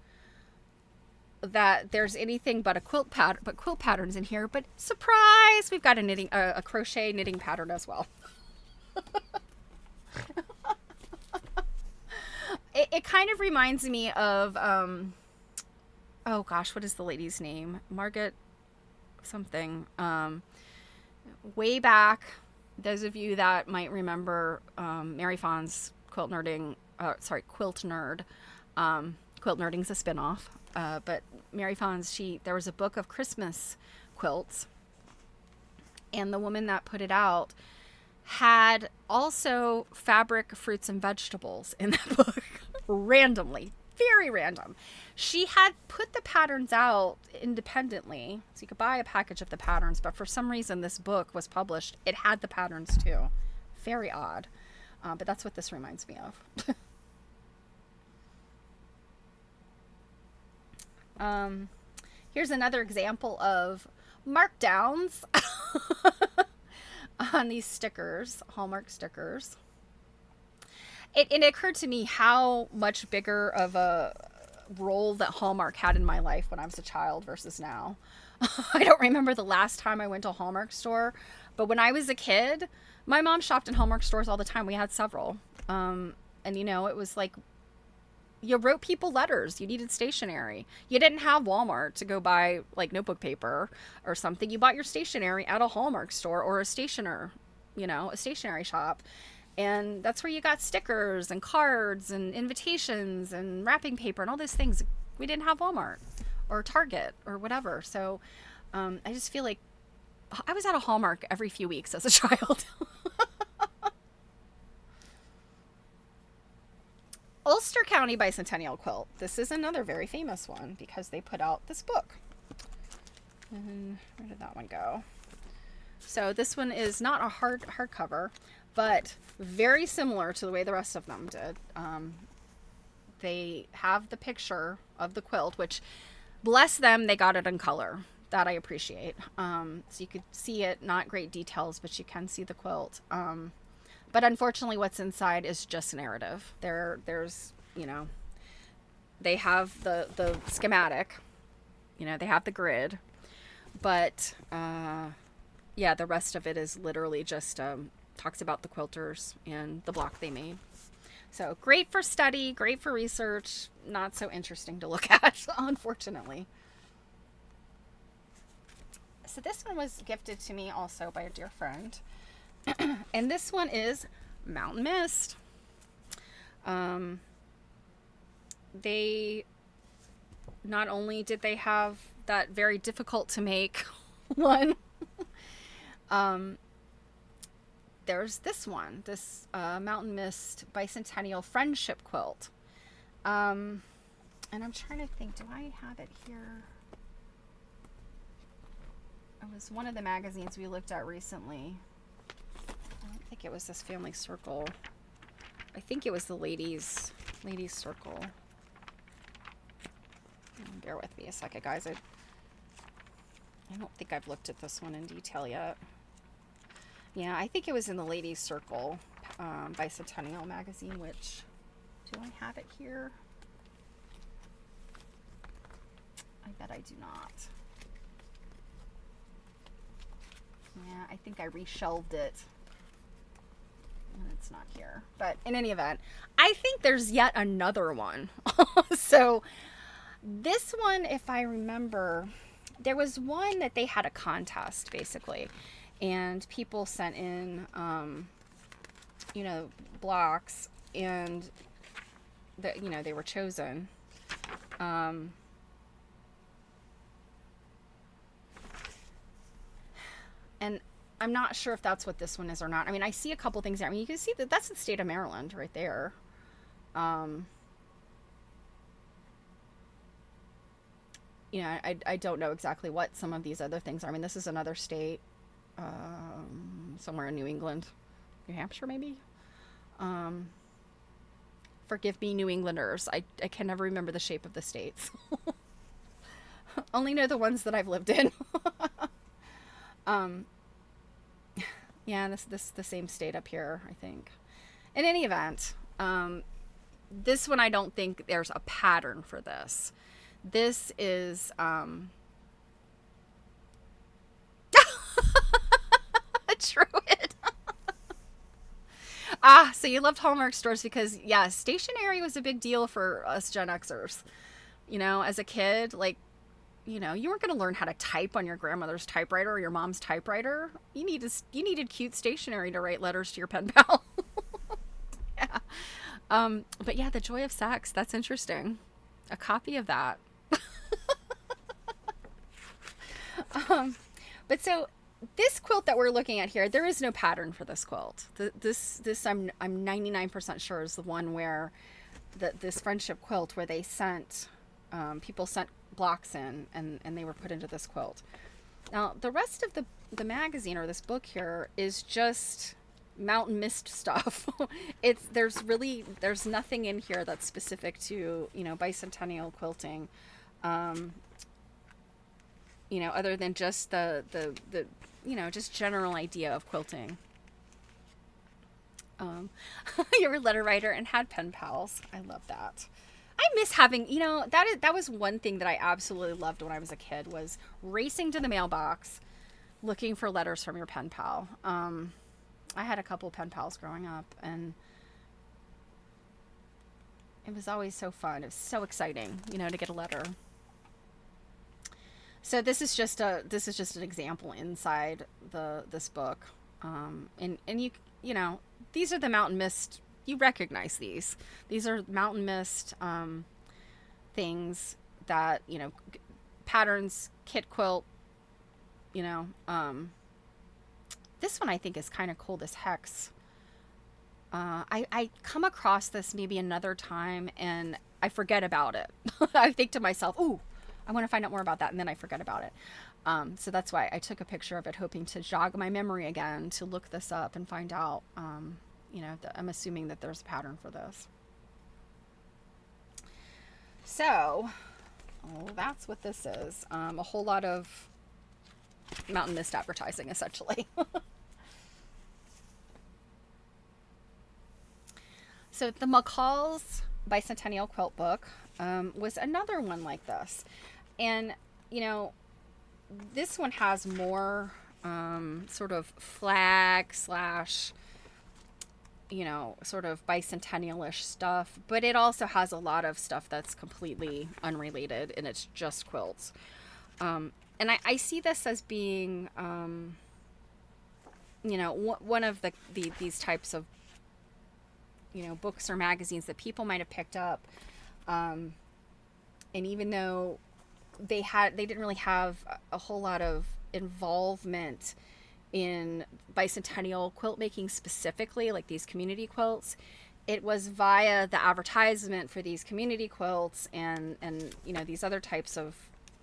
that there's anything but quilt patterns in here. But surprise, we've got a crochet knitting pattern as well. It kind of reminds me of oh gosh, what is the lady's name? Margaret something. Way back, those of you that might remember Mary Fawn's Quilt Nerd. Quilt Nerding's a spinoff. But Mary Fawn's, there was a book of Christmas quilts, and the woman that put it out had also fabric, fruits, and vegetables in that book. Randomly, very random. She had put the patterns out independently, so you could buy a package of the patterns, but for some reason this book was published. It had the patterns too. Very odd. But that's what this reminds me of. Here's another example of markdowns on these stickers, Hallmark stickers. It occurred to me how much bigger of a role that Hallmark had in my life when I was a child versus now. I don't remember the last time I went to a Hallmark store, but when I was a kid, my mom shopped in Hallmark stores all the time. We had several. And it was like, you wrote people letters. You needed stationery. You didn't have Walmart to go buy like notebook paper or something. You bought your stationery at a Hallmark store or a stationery shop. And that's where you got stickers and cards and invitations and wrapping paper and all those things. We didn't have Walmart or Target or whatever. So I just feel like I was at a Hallmark every few weeks as a child. Ulster County Bicentennial Quilt. This is another very famous one because they put out this book. And where did that one go? So this one is not a hardcover, but very similar to the way the rest of them did. They have the picture of the quilt, which, bless them, they got it in color. That I appreciate. So you could see it, not great details, but you can see the quilt. But unfortunately, what's inside is just narrative. There's, they have the schematic, they have the grid, but the rest of it is literally just talks about the quilters and the block they made. So great for study, great for research, not so interesting to look at, unfortunately. So this one was gifted to me also by a dear friend. And this one is Mountain Mist. They not only did they have that very difficult to make one, there's this one, this Mountain Mist Bicentennial Friendship Quilt. And I'm trying to think, do I have it here? It was one of the magazines we looked at recently. I don't think it was this Family Circle. I think it was the Ladies Circle. Bear with me a second, guys. I don't think I've looked at this one in detail yet. Yeah, I think it was in the Ladies Circle Bicentennial magazine, which, do I have it here? I bet I do not. Yeah, I think I reshelved it. And it's not here. But in any event, I think there's yet another one. So This one, if I remember, there was one that they had a contest basically, and people sent in, blocks, and they were chosen. Um, and I'm not sure if that's what this one is or not. I mean, I see a couple things there. I mean, you can see that that's the state of Maryland right there. Um, I don't know exactly what some of these other things are. I mean, this is another state, somewhere in New England, New Hampshire, maybe. Um, Forgive me, New Englanders. I can never remember the shape of the states. Only know the ones that I've lived in. um, yeah, this the same state up here, I think. In any event, this one I don't think there's a pattern for this. This is a Druid. So you loved Hallmark stores because, yeah, stationery was a big deal for us Gen Xers. As a kid, like, you weren't going to learn how to type on your grandmother's typewriter or your mom's typewriter. You needed cute stationery to write letters to your pen pal. Yeah. But yeah, The Joy of Sex, that's interesting. A copy of that. But so this quilt that we're looking at here, there is no pattern for this quilt. This I'm 99% sure is the one where this friendship quilt where they sent people sent blocks in, and they were put into this quilt. Now the rest of the magazine or this book here is just mountain mist stuff. There's nothing in here that's specific to bicentennial quilting, other than just the just general idea of quilting. You were a letter writer and had pen pals. I love that. I miss having, that was one thing that I absolutely loved when I was a kid, was racing to the mailbox looking for letters from your pen pal. I had a couple pen pals growing up, and it was always so fun. It was so exciting, to get a letter. So this is just an example inside this book, and these are the mountain mist. You recognize these. These are mountain mist things that patterns, kit quilt. This one I think is kind of cool. This hex. I come across this maybe another time and I forget about it. I think to myself, "Ooh, I want to find out more about that," and then I forget about it. So that's why I took a picture of it, hoping to jog my memory again to look this up and find out. I'm assuming that there's a pattern for this. So, that's what this is. A whole lot of mountain mist advertising, essentially. So the McCall's Bicentennial Quilt Book was another one like this. And, this one has more sort of flag / sort of bicentennial-ish stuff, but it also has a lot of stuff that's completely unrelated, and it's just quilts. And I see this as being, one of these types of, books or magazines that people might have picked up. And even though they didn't really have a whole lot of involvement in bicentennial quilt making specifically, like these community quilts, it was via the advertisement for these community quilts and these other types of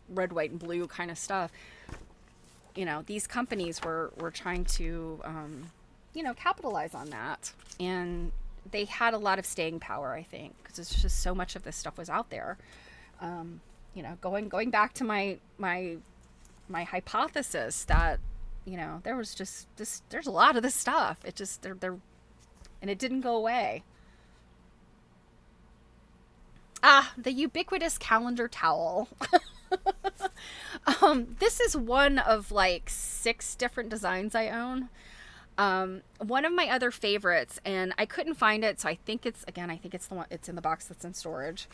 red, white, and blue kind of stuff. These companies were trying to capitalize on that, and they had a lot of staying power, I think, because it's just so much of this stuff was out there. Going back to my hypothesis that there was just this, there's a lot of this stuff. It just, and it didn't go away. The ubiquitous calendar towel. This is one of like 6 different designs I own. One of my other favorites, and I couldn't find it, so I think it's the one, it's in the box that's in storage,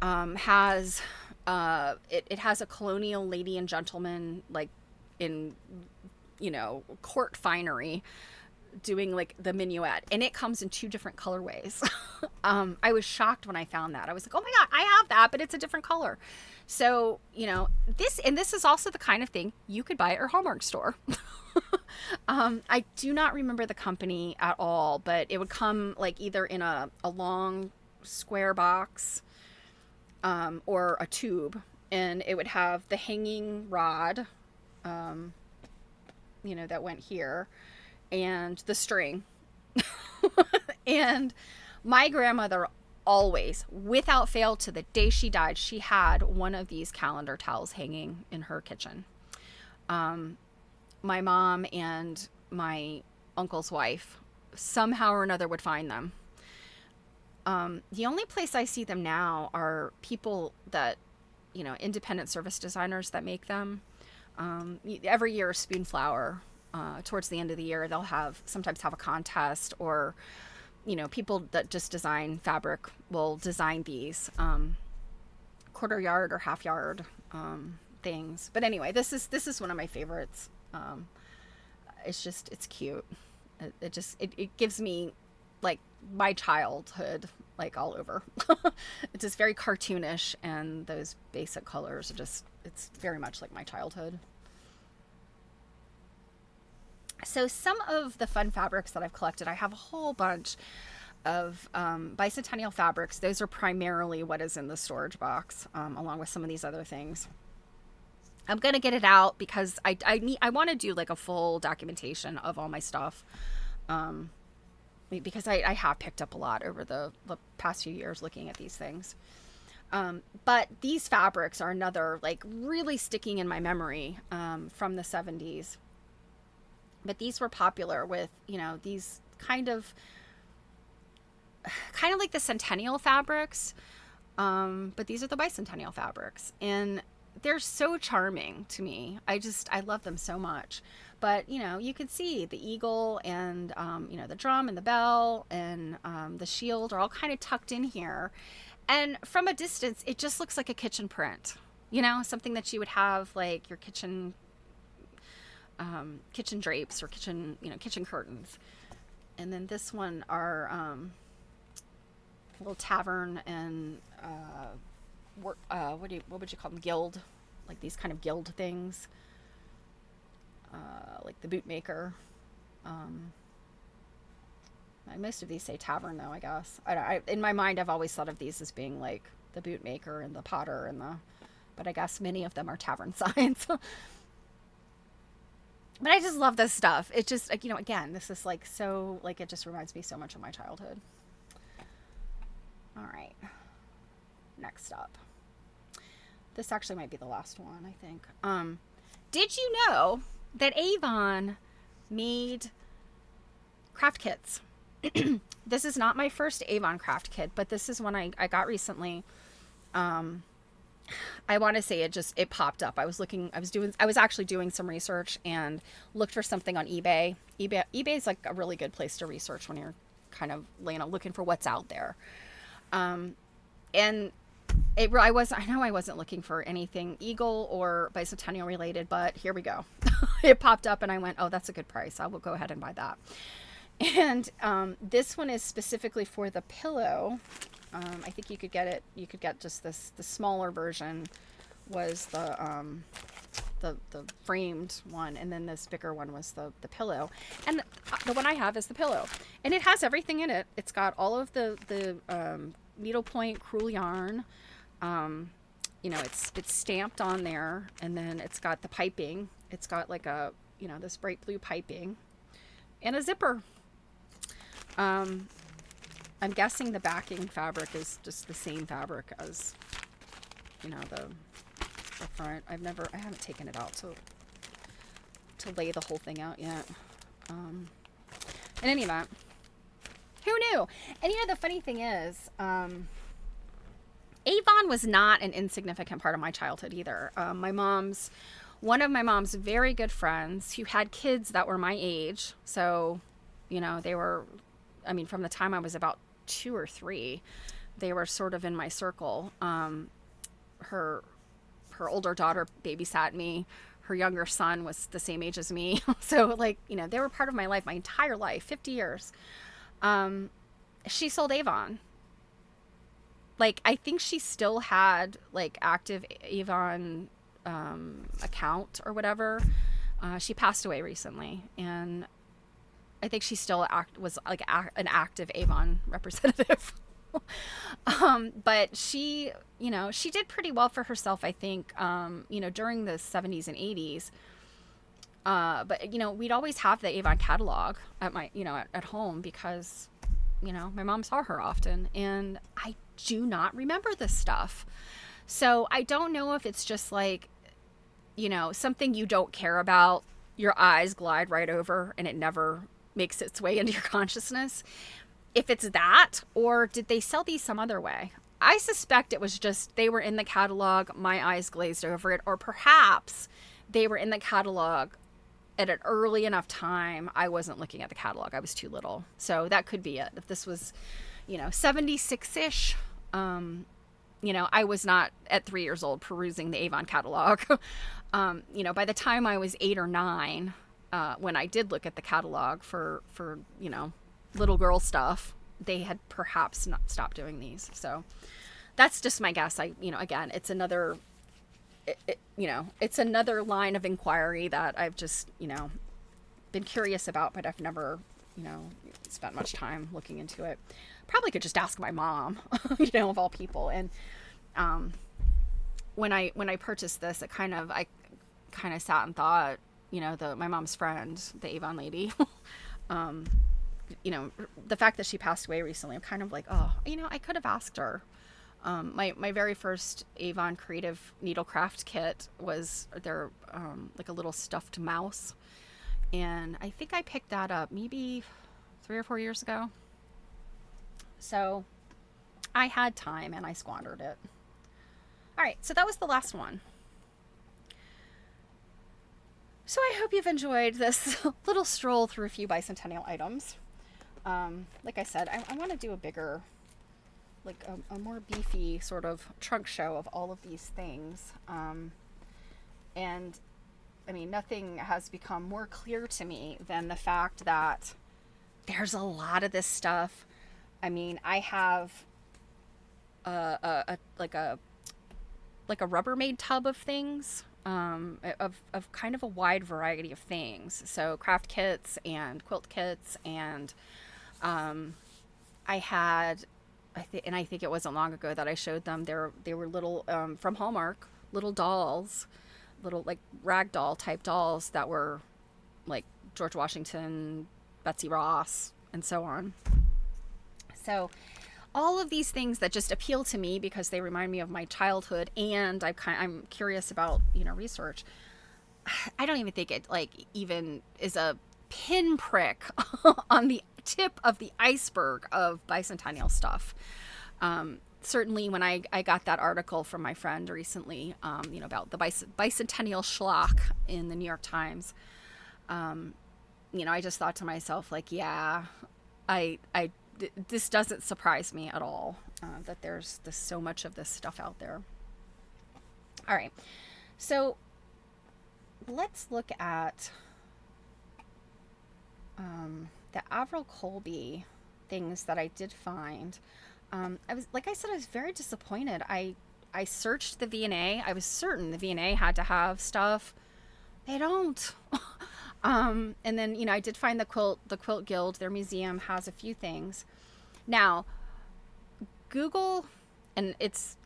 has It has a colonial lady and gentleman, like, in, court finery, doing like the minuet, and it comes in two different colorways. I was shocked when I found that. I was like, oh my God, I have that, but it's a different color. So, this is also the kind of thing you could buy at your Hallmark store. I do not remember the company at all, but it would come like either in a long square box, or a tube, and it would have the hanging rod, that went here, and the string. And my grandmother always, without fail, to the day she died, she had one of these calendar towels hanging in her kitchen. My mom and my uncle's wife somehow or another would find them. The only place I see them now are people that, independent service designers that make them. Every year, Spoonflower, towards the end of the year, they'll sometimes have a contest, or, people that just design fabric will design these, quarter yard or half yard, things. But anyway, this is one of my favorites. It's cute. It gives me like my childhood, like, all over. It's just very cartoonish, and those basic colors are it's very much like my childhood. So some of the fun fabrics that I've collected, I have a whole bunch of Bicentennial fabrics. Those are primarily what is in the storage box, along with some of these other things. I'm going to get it out because I want to do like a full documentation of all my stuff. Because I have picked up a lot over the past few years looking at these things. But these fabrics are another, like, really sticking in my memory, from the 70s. But these were popular with, these kind of like the Centennial fabrics. But these are the Bicentennial fabrics. And they're so charming to me. I love them so much. But, you can see the eagle and, the drum and the bell and the shield are all kind of tucked in here. And from a distance, it just looks like a kitchen print, something that you would have like your kitchen drapes or kitchen curtains. And then this one are a little tavern and what would you call them? Guild, like these kind of guild things. Like the bootmaker. Most of these say tavern, though, I guess. In my mind, I've always thought of these as being like the bootmaker and the potter but I guess many of them are tavern signs. But I just love this stuff. It just, again, this is like so, like, it just reminds me so much of my childhood. All right. Next up. This actually might be the last one, I think. Did you know that Avon made craft kits? This is not my first Avon craft kit, but this is one I got recently. I want to say it popped up. I was actually doing some research and looked for something on eBay. eBay is like a really good place to research when you're kind of looking for what's out there. And I wasn't looking for anything Eagle or Bicentennial related, but here we go. It popped up and I went, oh, that's a good price. I will go ahead and buy that. And this one is specifically for the pillow. I think you could get just the smaller version was the framed one, and then this bigger one was the pillow. And the one I have is the pillow. And it has everything in it. It's got all of the needlepoint crewel yarn. It's stamped on there, and then it's got the piping. It's got like a, this bright blue piping and a zipper. I'm guessing the backing fabric is just the same fabric as, the front. I haven't taken it out to lay the whole thing out yet. In any event, who knew? And the funny thing is, Avon was not an insignificant part of my childhood either. One of my mom's very good friends who had kids that were my age. So, they were, from the time I was about 2 or 3, they were sort of in my circle. Her her older daughter babysat me. Her younger son was the same age as me. So like, you know, they were part of my life, my entire life, 50 years. She sold Avon. Like, I think she still had like active Avon account or whatever. She passed away recently, and I think she still was like an active Avon representative. But she, you know, she did pretty well for herself, I think, you know, during the 70s and 80s. But, you know, we'd always have the Avon catalog at my, you know, at home because, you know, my mom saw her often, and I do not remember this stuff. So I don't know if it's just like, you know, something you don't care about, your eyes glide right over and it never makes its way into your consciousness. If it's that, or did they sell these some other way? I suspect it was just they were in the catalog, my eyes glazed over it, or perhaps they were in the catalog at an early enough time. I wasn't looking at the catalog. I was too little. So that could be it. If this was, you know, 76-ish, you know, I was not at 3 years old perusing the Avon catalog. You know, by the time I was 8 or 9, when I did look at the catalog for, you know, little girl stuff, they had perhaps not stopped doing these. So that's just my guess. You know, again, it's another, you know, it's another line of inquiry that I've just, you know, been curious about, but I've never, you know, spent much time looking into it. Probably could just ask my mom, you know, of all people. And when I purchased this, I kind of sat and thought, you know, my mom's friend, the Avon lady, you know, the fact that she passed away recently, I'm kind of like, oh, you know, I could have asked her. My very first Avon creative needlecraft kit was their like a little stuffed mouse, and I think I picked that up maybe 3 or 4 years ago. So I had time and I squandered it. All right, so that was the last one. So I hope you've enjoyed this little stroll through a few bicentennial items. Like I said, I want to do a bigger, like a more beefy sort of trunk show of all of these things. And I mean, nothing has become more clear to me than the fact that there's a lot of this stuff. I mean, I have like a Rubbermaid tub of things, of kind of a wide variety of things. So craft kits and quilt kits, and I had, and I think it wasn't long ago that I showed them. They were little from Hallmark, little dolls, little like rag doll type dolls that were like George Washington, Betsy Ross, and so on. So all of these things that just appeal to me because they remind me of my childhood, and I'm curious about, you know, research. I don't even think it like even is a pinprick on the tip of the iceberg of bicentennial stuff. Certainly when I got that article from my friend recently, you know, about the bicentennial schlock in the New York Times, you know, I just thought to myself, like, yeah, this doesn't surprise me at all, that there's so much of this stuff out there. All right, so let's look at the Averil Colby things that I did find. I was very disappointed. I searched the V&A. I was certain the V&A had to have stuff. They don't. And then, you know, I did find the Quilt Guild. Their museum has a few things. Now, Google, and it's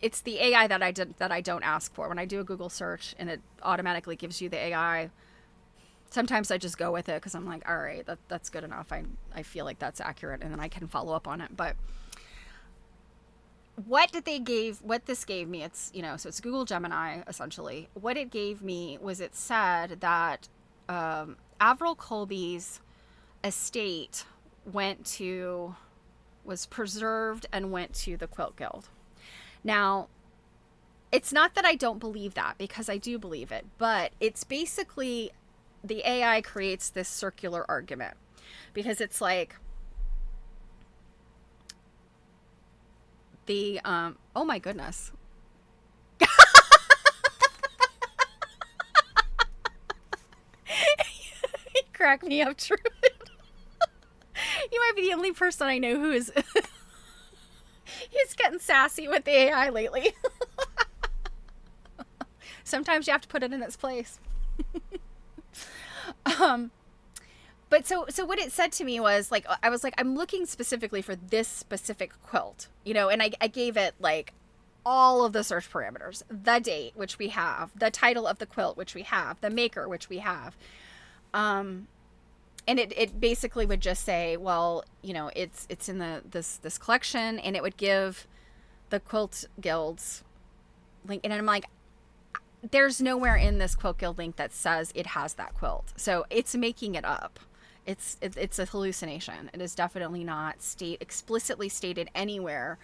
the AI that I don't ask for. When I do a Google search and it automatically gives you the AI, sometimes I just go with it because I'm like, all right, that's good enough. I feel like that's accurate, and then I can follow up on it. But what this gave me, it's, you know, so it's Google Gemini essentially. What it gave me was, it said that Averil Colby's estate was preserved and went to the Quilt Guild. Now, it's not that I don't believe that, because I do believe it, but it's basically the AI creates this circular argument, because it's like oh my goodness. crack me up, Trude. You might be the only person I know who is he's getting sassy with the AI lately. Sometimes you have to put it in its place. But so what it said to me was like, I was like, I'm looking specifically for this specific quilt, you know, and I gave it like all of the search parameters, the date, which we have, the title of the quilt, which we have, the maker, which we have. And it basically would just say, well, you know, it's in this collection, and it would give the Quilt Guild's link. And I'm like, there's nowhere in this Quilt Guild link that says it has that quilt. So it's making it up. It's a hallucination. It is definitely not explicitly stated anywhere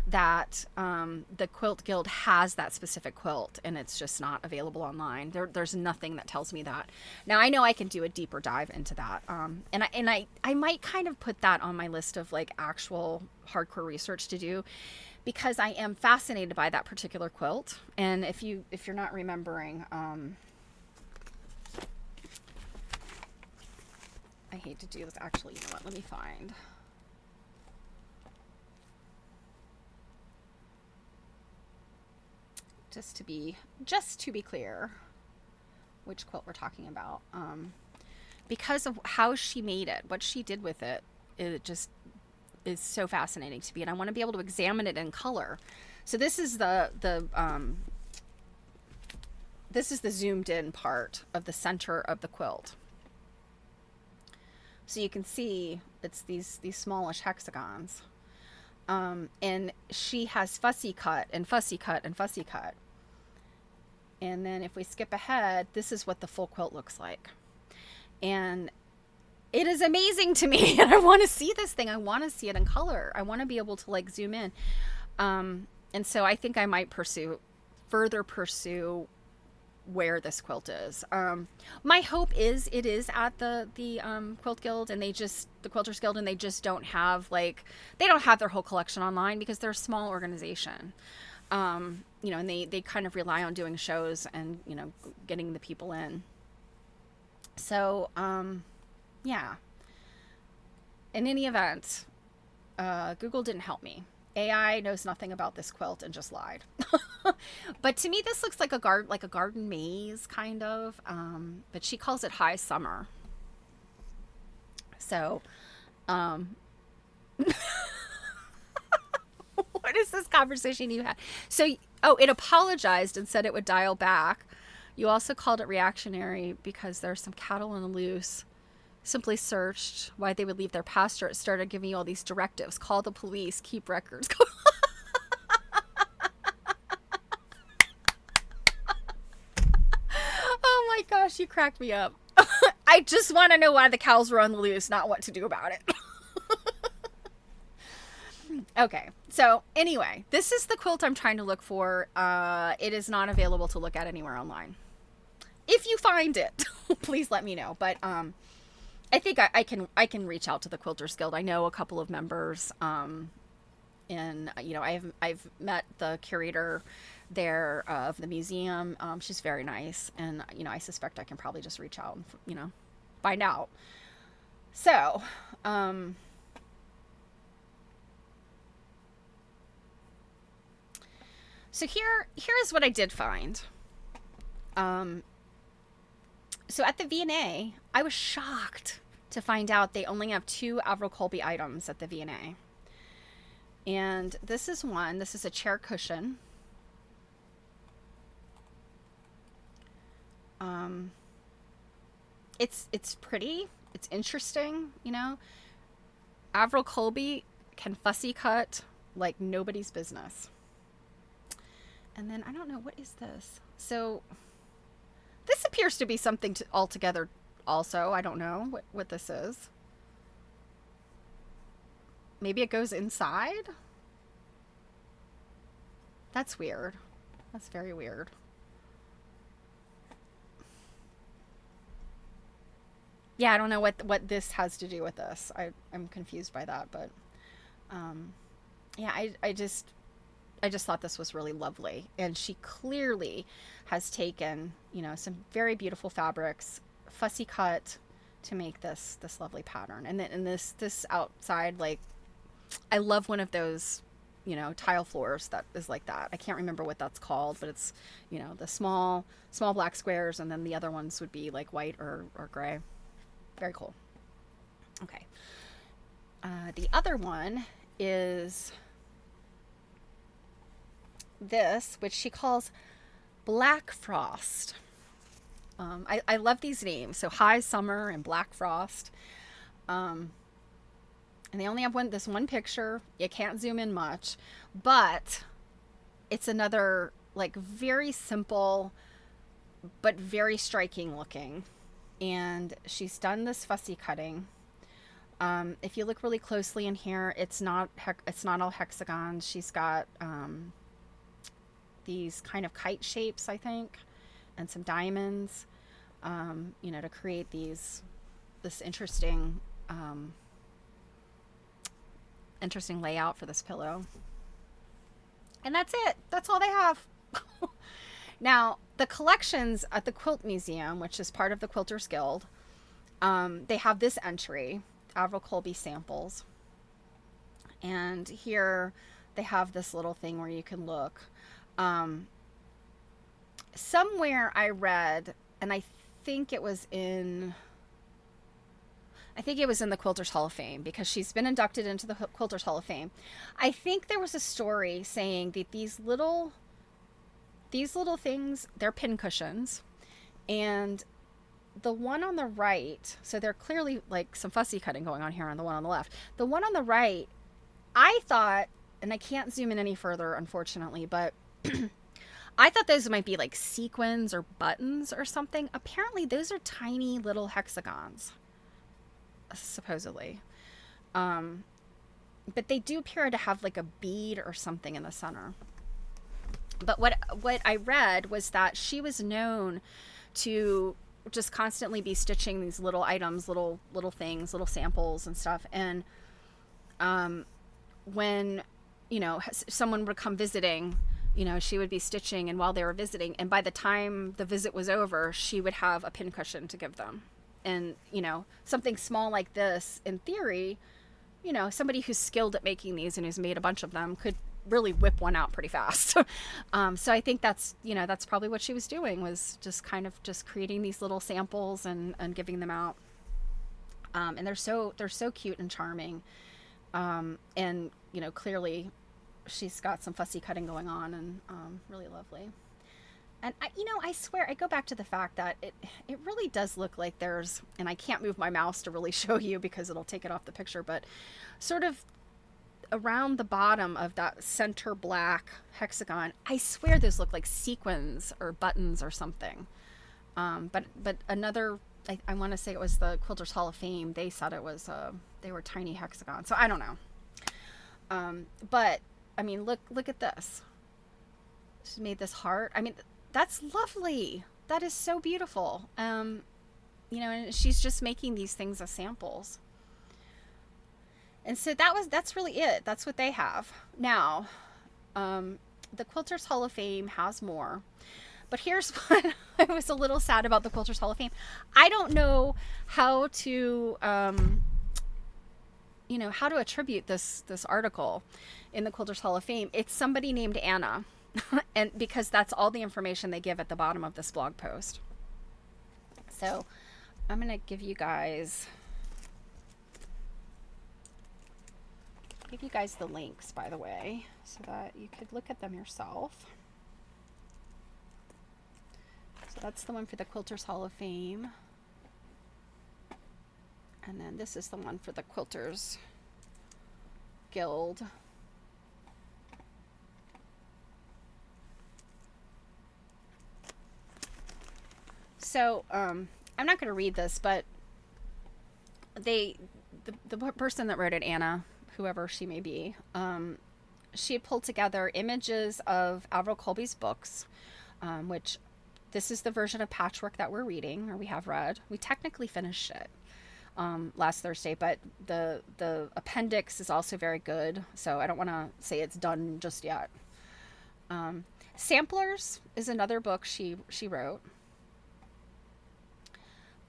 that the Quilt Guild has that specific quilt, and it's just not available online. There's nothing that tells me that. Now I know I can do a deeper dive into that, and I might kind of put that on my list of like actual hardcore research to do, because I am fascinated by that particular quilt. And if you're not remembering, I hate to do this. Actually, you know what? Let me find. Just to be clear, which quilt we're talking about. Because of how she made it, what she did with it, it just is so fascinating to me, and I want to be able to examine it in color. So this is the zoomed in part of the center of the quilt. So you can see it's these smallish hexagons. And she has fussy cut and fussy cut and fussy cut. And then if we skip ahead, this is what the full quilt looks like. And it is amazing to me. And I want to see this thing. I want to see it in color. I want to be able to like zoom in. And so I think I might further pursue where this quilt is. My hope is it is at the Quilt Guild, and the Quilters Guild, and they just don't have they don't have their whole collection online, because they're a small organization. You know, and they kind of rely on doing shows and, you know, getting the people in. So, yeah. In any event, Google didn't help me. AI knows nothing about this quilt and just lied. But to me, this looks like a garden maze, kind of. But she calls it High Summer. So, what is this conversation you had? So, it apologized and said it would dial back. You also called it reactionary because there's some cattle on the loose. Simply searched why they would leave their pasture. It started giving you all these directives. Call the police. Keep records. Oh my gosh, you cracked me up. I just want to know why the cows were on the loose, not what to do about it. Okay, so anyway, this is the quilt I'm trying to look for. It is not available to look at anywhere online. If you find it, please let me know. But I think I can reach out to the Quilters Guild. I know a couple of members, and you know, I've met the curator there of the museum. She's very nice, and you know, I suspect I can probably just reach out and, you know, find out. So, here's what I did find. So at the V&A, I was shocked to find out they only have 2 Averil Colby items at the V&A. And this is one. This is a chair cushion. It's pretty. It's interesting, you know. Averil Colby can fussy cut like nobody's business. And then I don't know, what is this? So this appears to be something altogether also. I don't know what this is. Maybe it goes inside? That's weird. That's very weird. Yeah, I don't know what this has to do with this. I'm confused by that, but yeah, I just thought this was really lovely. And she clearly has taken, you know, some very beautiful fabrics, fussy cut, to make this lovely pattern. And then this outside, like, I love one of those, tile floors that is like that. I can't remember what that's called, but it's, the small black squares, and then the other ones would be like white or gray. Very cool. Okay. The other one is this, which she calls Black Frost. I love these names. So High Summer and Black Frost. And they only have this one picture. You can't zoom in much, but it's another, like, very simple but very striking looking. And she's done this fussy cutting. If you look really closely in here, it's not all hexagons. She's got these kind of kite shapes, I think, and some diamonds, to create this interesting layout for this pillow. And that's it. That's all they have. Now, the collections at the Quilt Museum, which is part of the Quilters Guild, they have this entry, Averil Colby samples. And here they have this little thing where you can look. Somewhere I read, and I think it was in the Quilters Hall of Fame, because she's been inducted into the Quilters Hall of Fame. I think there was a story saying that these little things, they're pin cushions, and the one on the right, so they're clearly like some fussy cutting going on here on the one on the left. The one on the right, I thought, and I can't zoom in any further, unfortunately, but I thought those might be like sequins or buttons or something. Apparently those are tiny little hexagons, supposedly. But they do appear to have like a bead or something in the center. But what I read was that she was known to just constantly be stitching these little items, little things, little samples and stuff. And when, someone would come visiting, she would be stitching, and while they were visiting, and by the time the visit was over, she would have a pincushion to give them. And, something small like this, in theory, somebody who's skilled at making these and who's made a bunch of them could really whip one out pretty fast. So I think that's probably what she was doing, was just kind of just creating these little samples and giving them out. And they're so cute and charming. And, clearly she's got some fussy cutting going on, and really lovely. And I swear, I go back to the fact that it really does look like there's, and I can't move my mouse to really show you because it'll take it off the picture, but sort of around the bottom of that center black hexagon, I swear those look like sequins or buttons or something. But another, I want to say it was the Quilters Hall of Fame. They said it was, they were tiny hexagons. So I don't know. But I mean, look at this. She made this heart. I mean, that's lovely. That is so beautiful. And she's just making these things as samples. And so that's really it. That's what they have. Now, the Quilters Hall of Fame has more. But here's what I was a little sad about the Quilters Hall of Fame. I don't know how to, how to attribute this article in the Quilters Hall of Fame. It's somebody named Anna. And because that's all the information they give at the bottom of this blog post. So I'm going to give you guys the links, by the way, so that you could look at them yourself. So that's the one for the Quilters Hall of Fame. And then this is the one for the Quilters Guild. So, I'm not going to read this, but the person that wrote it, Anna, whoever she may be, she had pulled together images of Averil Colby's books, which this is the version of Patchwork that we're reading, or we have read. We technically finished it last Thursday, but the appendix is also very good, so I don't want to say it's done just yet. Samplers is another book she wrote.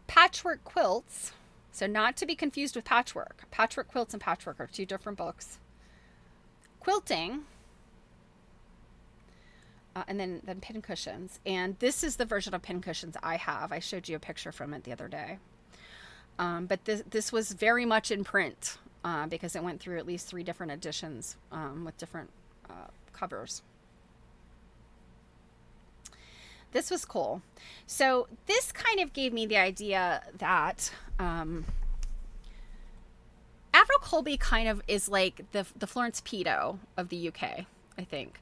Patchwork Quilts So not to be confused with Patchwork. Patchwork quilts and Patchwork are two different books. Quilting, and then pin cushions. And this is the version of pin cushions I have. I showed you a picture from it the other day. But this was very much in print because it went through at least 3 different editions with different covers. This was cool. So this kind of gave me the idea that Averil Colby kind of is like the Florence Peto of the UK, I think.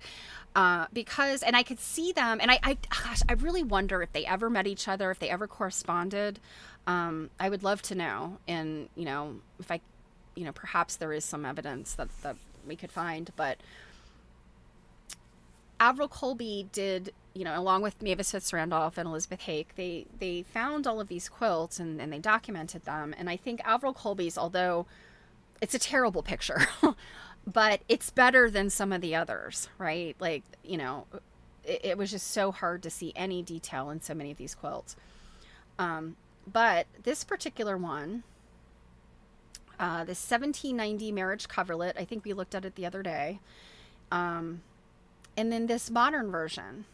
Because, and I could see them, and gosh, I really wonder if they ever met each other, if they ever corresponded. I would love to know. And, if I, perhaps there is some evidence that we could find, but Averil Colby did, along with Mavis Fitz Randolph and Elizabeth Hake, they found all of these quilts and they documented them. And I think Averil Colby's, although it's a terrible picture, but it's better than some of the others, right? Like, it was just so hard to see any detail in so many of these quilts. But this particular one, this 1790 marriage coverlet, I think we looked at it the other day. And then this modern version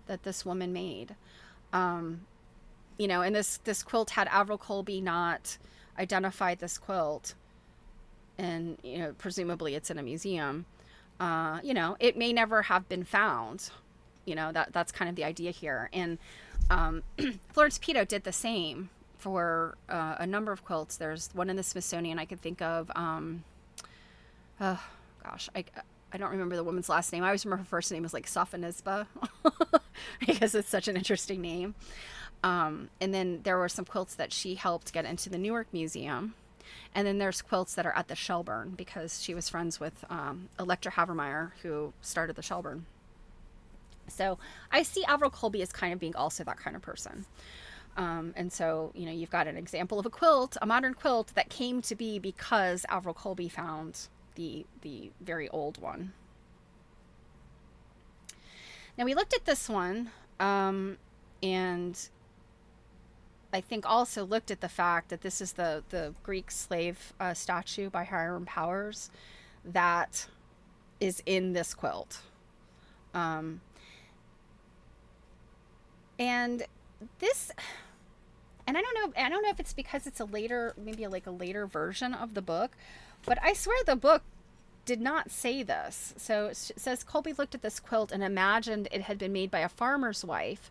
that this woman made, and this quilt had Averil Colby not identified this quilt, and presumably it's in a museum. It may never have been found. That's kind of the idea here. And Florence Peto did the same for a number of quilts. There's one in the Smithsonian I could think of. I don't remember the woman's last name. I always remember her first name was like Safanisba because it's such an interesting name. And then there were some quilts that she helped get into the Newark Museum. And then there's quilts that are at the Shelburne because she was friends with Electra Havermeyer, who started the Shelburne. So I see Averil Colby as kind of being also that kind of person. And so, you've got an example of a quilt, a modern quilt that came to be because Averil Colby found the very old one. Now we looked at this one, and I think also looked at the fact that this is the Greek slave statue by Hiram Powers that is in this quilt. And this, and I don't know if it's because it's maybe like a later version of the book, but I swear the book did not say this. So it says Colby looked at this quilt and imagined it had been made by a farmer's wife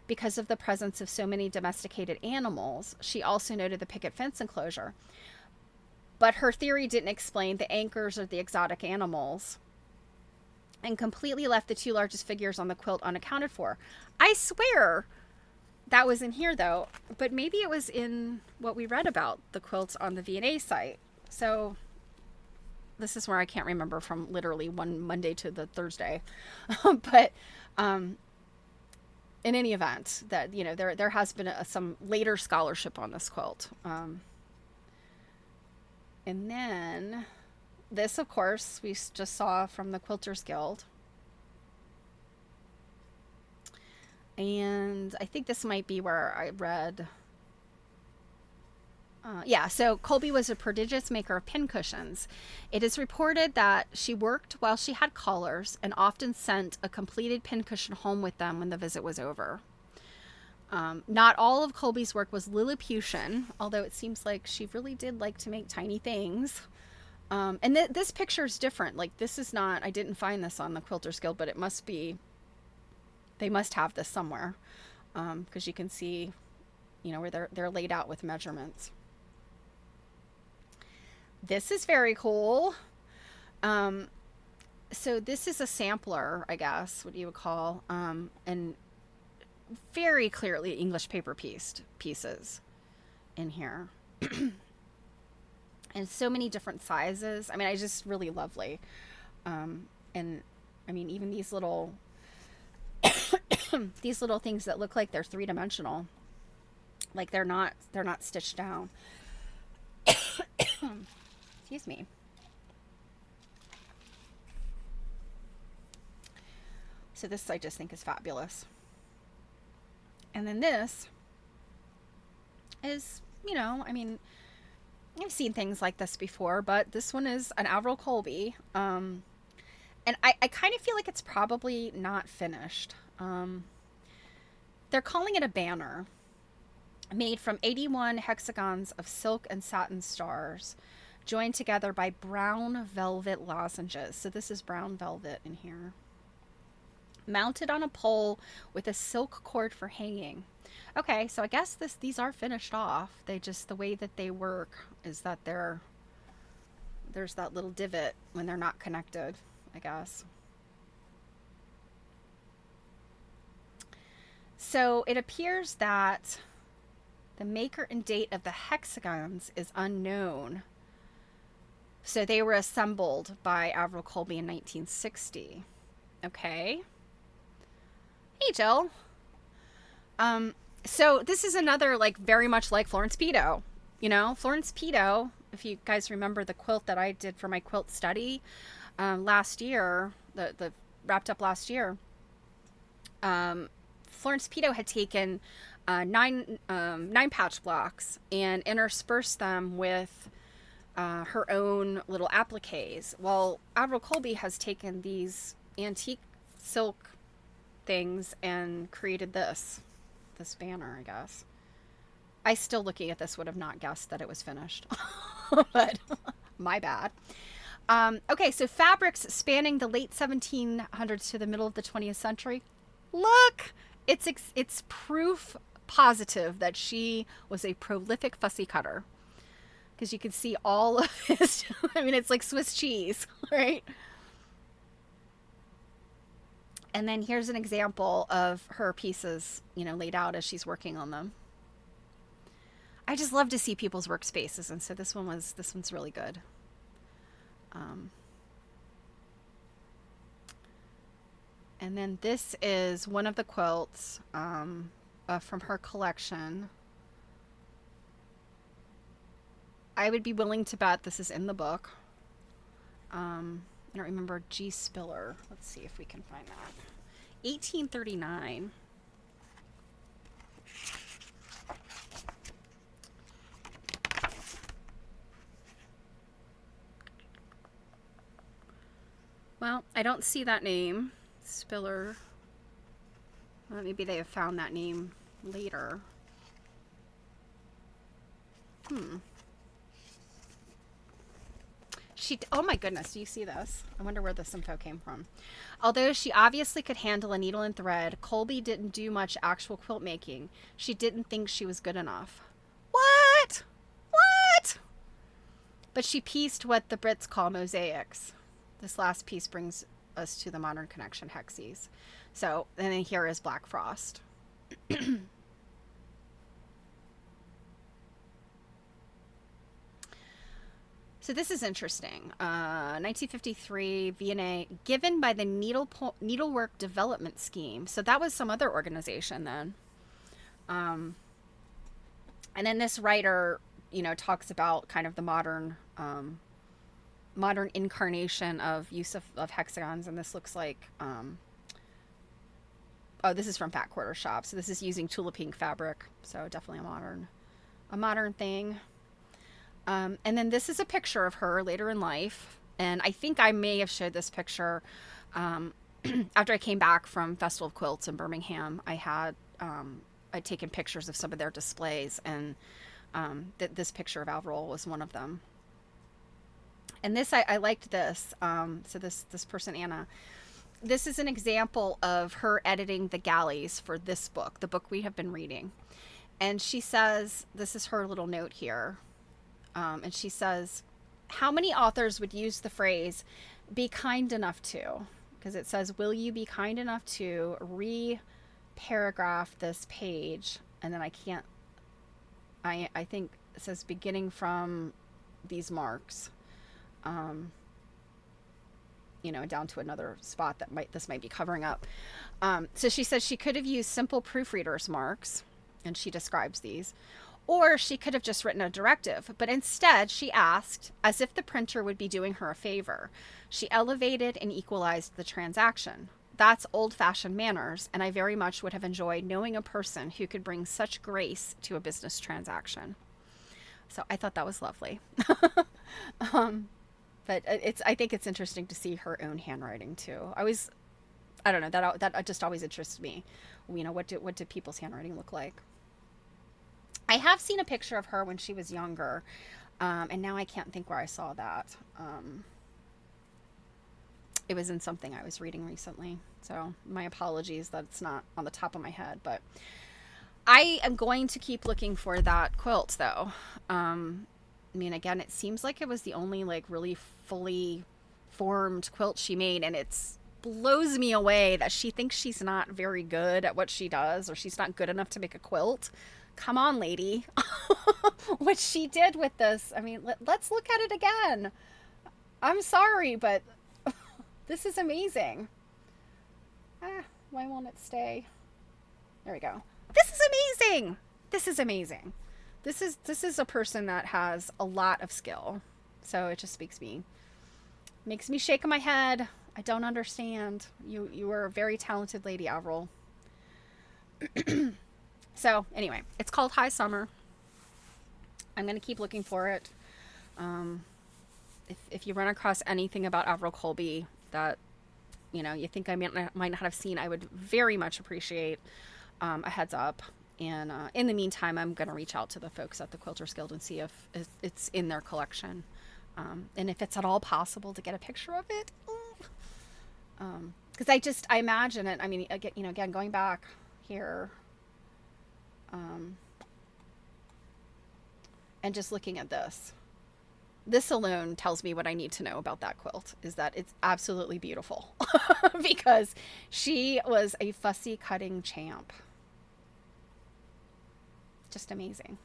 because of the presence of so many domesticated animals. She also noted the picket fence enclosure. But her theory didn't explain the anchors or the exotic animals and completely left the 2 largest figures on the quilt unaccounted for. I swear that was in here though, but maybe it was in what we read about the quilts on the V&A site. So this is where I can't remember from literally one Monday to the Thursday. But in any event, that there has been some later scholarship on this quilt. And then this, of course, we just saw from the Quilters Guild. And I think this might be where I read... so Colby was a prodigious maker of pincushions. It is reported that she worked while she had callers and often sent a completed pincushion home with them when the visit was over. Not all of Colby's work was Lilliputian, although it seems like she really did like to make tiny things. And this picture is different. Like, this is not, I didn't find this on the Quilters Guild, but it must be, they must have this somewhere. Because you can see, where they're laid out with measurements. This is very cool. So this is a sampler, I guess, what you would call, and very clearly English paper pieces in here. And so many different sizes. I mean, I just really lovely. And I mean, even these little these little things that look like they're 3-dimensional, like they're not stitched down. Excuse me. So this I just think is fabulous. And then this is you know, I mean, I've seen things like this before, but this one is an Averil Colby. And I kind of feel like it's probably not finished. They're calling it a banner made from 81 hexagons of silk and satin stars, joined together by brown velvet lozenges. So this is brown velvet in here. Mounted on a pole with a silk cord for hanging. Okay, so I guess these are finished off. They just, the way that they work is that there's that little divot when they're not connected, I guess. So it appears that the maker and date of the hexagons is unknown. So they were assembled by Averil Colby in 1960. Okay. Hey, Jill. So this is another, like, very much like Florence Peto. You know, Florence Peto, if you guys remember the quilt that I did for my quilt study last year, the wrapped up last year, Florence Peto had taken nine patch blocks and interspersed them with her own little appliques. Well, Averil Colby has taken these antique silk things and created this banner, I guess. I still, looking at this, would have not guessed that it was finished. But my bad. Okay, so fabrics spanning the late 1700s to the middle of the 20th century. Look, it's proof positive that she was a prolific fussy cutter, because you can see all of this. I mean, it's like Swiss cheese, right? And then here's an example of her pieces, you know, laid out as she's working on them. I just love to see people's workspaces, and so this one's really good. And then this is one of the quilts from her collection. I would be willing to bet this is in the book. I don't remember G. Spiller. Let's see if we can find that. 1839. Well, I don't see that name, Spiller. Well, maybe they have found that name later. Oh my goodness, do you see this? I wonder where this info came from. Although she obviously could handle a needle and thread, Colby didn't do much actual quilt making. She didn't think she was good enough. What? What? But she pieced what the Brits call mosaics. This last piece brings us to the modern connection hexes. So, and then here is Black Frost. So this is interesting. 1953 V&A, given by the Needlework Development Scheme. So that was some other organization then. And then this writer, you know, talks about kind of the modern incarnation of use of hexagons. And this looks like, oh, this is from Fat Quarter Shop. So this is using Tula Pink fabric. So definitely a modern thing. And then this is a picture of her later in life. And I think I may have showed this picture after I came back from Festival of Quilts in Birmingham. I'd taken pictures of some of their displays, and this picture of Averil was one of them. And this, I liked this. So this person, Anna, this is an example of her editing the galleys for this book, the book we have been reading. And she says, this is her little note here. And she says, how many authors would use the phrase, be kind enough to? Because it says, will you be kind enough to re-paragraph this page? And then I think it says beginning from these marks, you know, down to another spot that this might be covering up. So she says she could have used simple proofreader's marks, and she describes these. Or she could have just written a directive, but instead she asked, as if the printer would be doing her a favor. She elevated and equalized the transaction. That's old-fashioned manners, and I very much would have enjoyed knowing a person who could bring such grace to a business transaction. So I thought that was lovely. But I think it's interesting to see her own handwriting too. I don't know, that just always interests me. You know, what do people's handwriting look like? I have seen a picture of her when she was younger, and now I can't think where I saw that. It was in something I was reading recently, so my apologies that it's not on the top of my head, but I am going to keep looking for that quilt though. I mean, again, it seems like it was the only like really fully formed quilt she made, and it's blows me away that she thinks she's not very good at what she does, or she's not good enough to make a quilt. Come on, lady. What she did with this. I mean, let's look at it again. I'm sorry, but this is amazing. Why won't it stay? There we go. This is amazing. This is amazing. This is a person that has a lot of skill. So it just makes me shake my head. I don't understand. You are a very talented lady, Averil. So anyway, it's called High Summer. I'm going to keep looking for it. If you run across anything about Averil Colby that, you know, you think I might not have seen, I would very much appreciate a heads up. And in the meantime, I'm going to reach out to the folks at the Quilters Guild and see if it's in their collection. And if it's at all possible to get a picture of it. Because I imagine it. I mean, again, going back here, and just looking at this alone tells me what I need to know about that quilt, is that it's absolutely beautiful. Because she was a fussy cutting champ. Just amazing.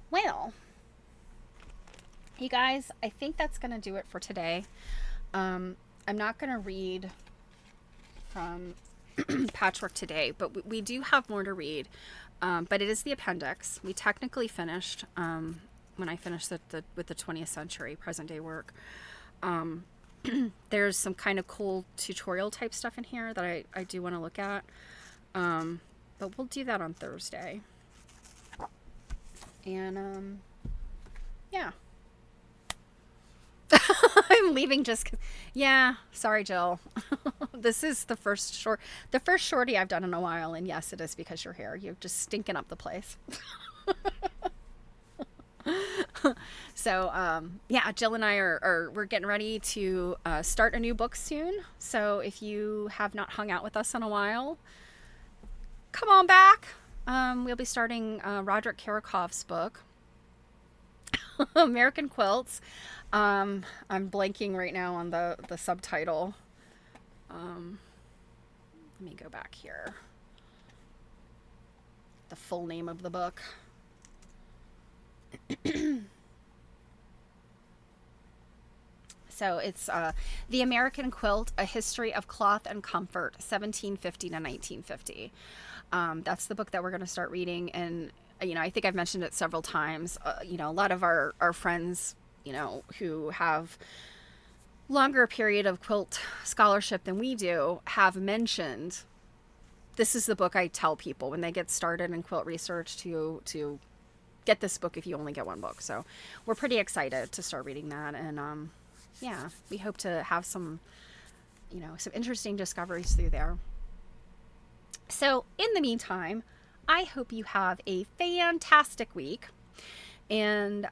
Well, you guys, I think that's going to do it for today. I'm not going to read from Patchwork today, but we do have more to read. But it is the appendix. We technically finished when I finished with the 20th century present day work. There's some kind of cool tutorial type stuff in here that I do want to look at. But we'll do that on Thursday. And yeah. I'm leaving just 'cause, yeah, sorry, Jill. This is the first shorty I've done in a while, and yes, it is because you're here. You're just stinking up the place. So yeah, Jill and I we're getting ready to start a new book soon. So if you have not hung out with us in a while, come on back. We'll be starting Roderick Karakoff's book, American Quilts. I'm blanking right now on the subtitle. Let me go back here. The full name of the book. So it's The American Quilt, A History of Cloth and Comfort, 1750 to 1950. That's the book that we're going to start reading. And, you know, I think I've mentioned it several times. You know, a lot of our friends, you know, who have longer period of quilt scholarship than we do have mentioned this is the book I tell people when they get started in quilt research to get this book if you only get one book. So we're pretty excited to start reading that. And yeah, we hope to have some, you know, some interesting discoveries through there. So in the meantime, I hope you have a fantastic week. And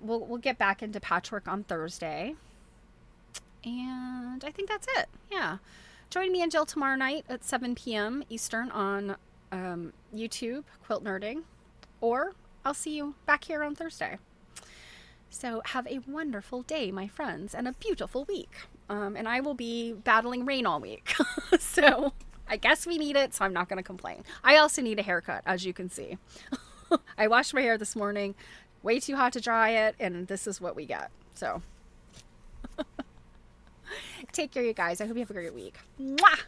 we'll get back into Patchwork on Thursday. And I think that's it. Yeah. Join me and Jill tomorrow night at 7 p.m. Eastern on YouTube, Quilt Nerding. Or I'll see you back here on Thursday. So have a wonderful day, my friends, and a beautiful week. And I will be battling rain all week. So I guess we need it, so I'm not going to complain. I also need a haircut, as you can see. I washed my hair this morning. Way too hot to dry it, and this is what we get. So take care, you guys. I hope you have a great week. Mwah!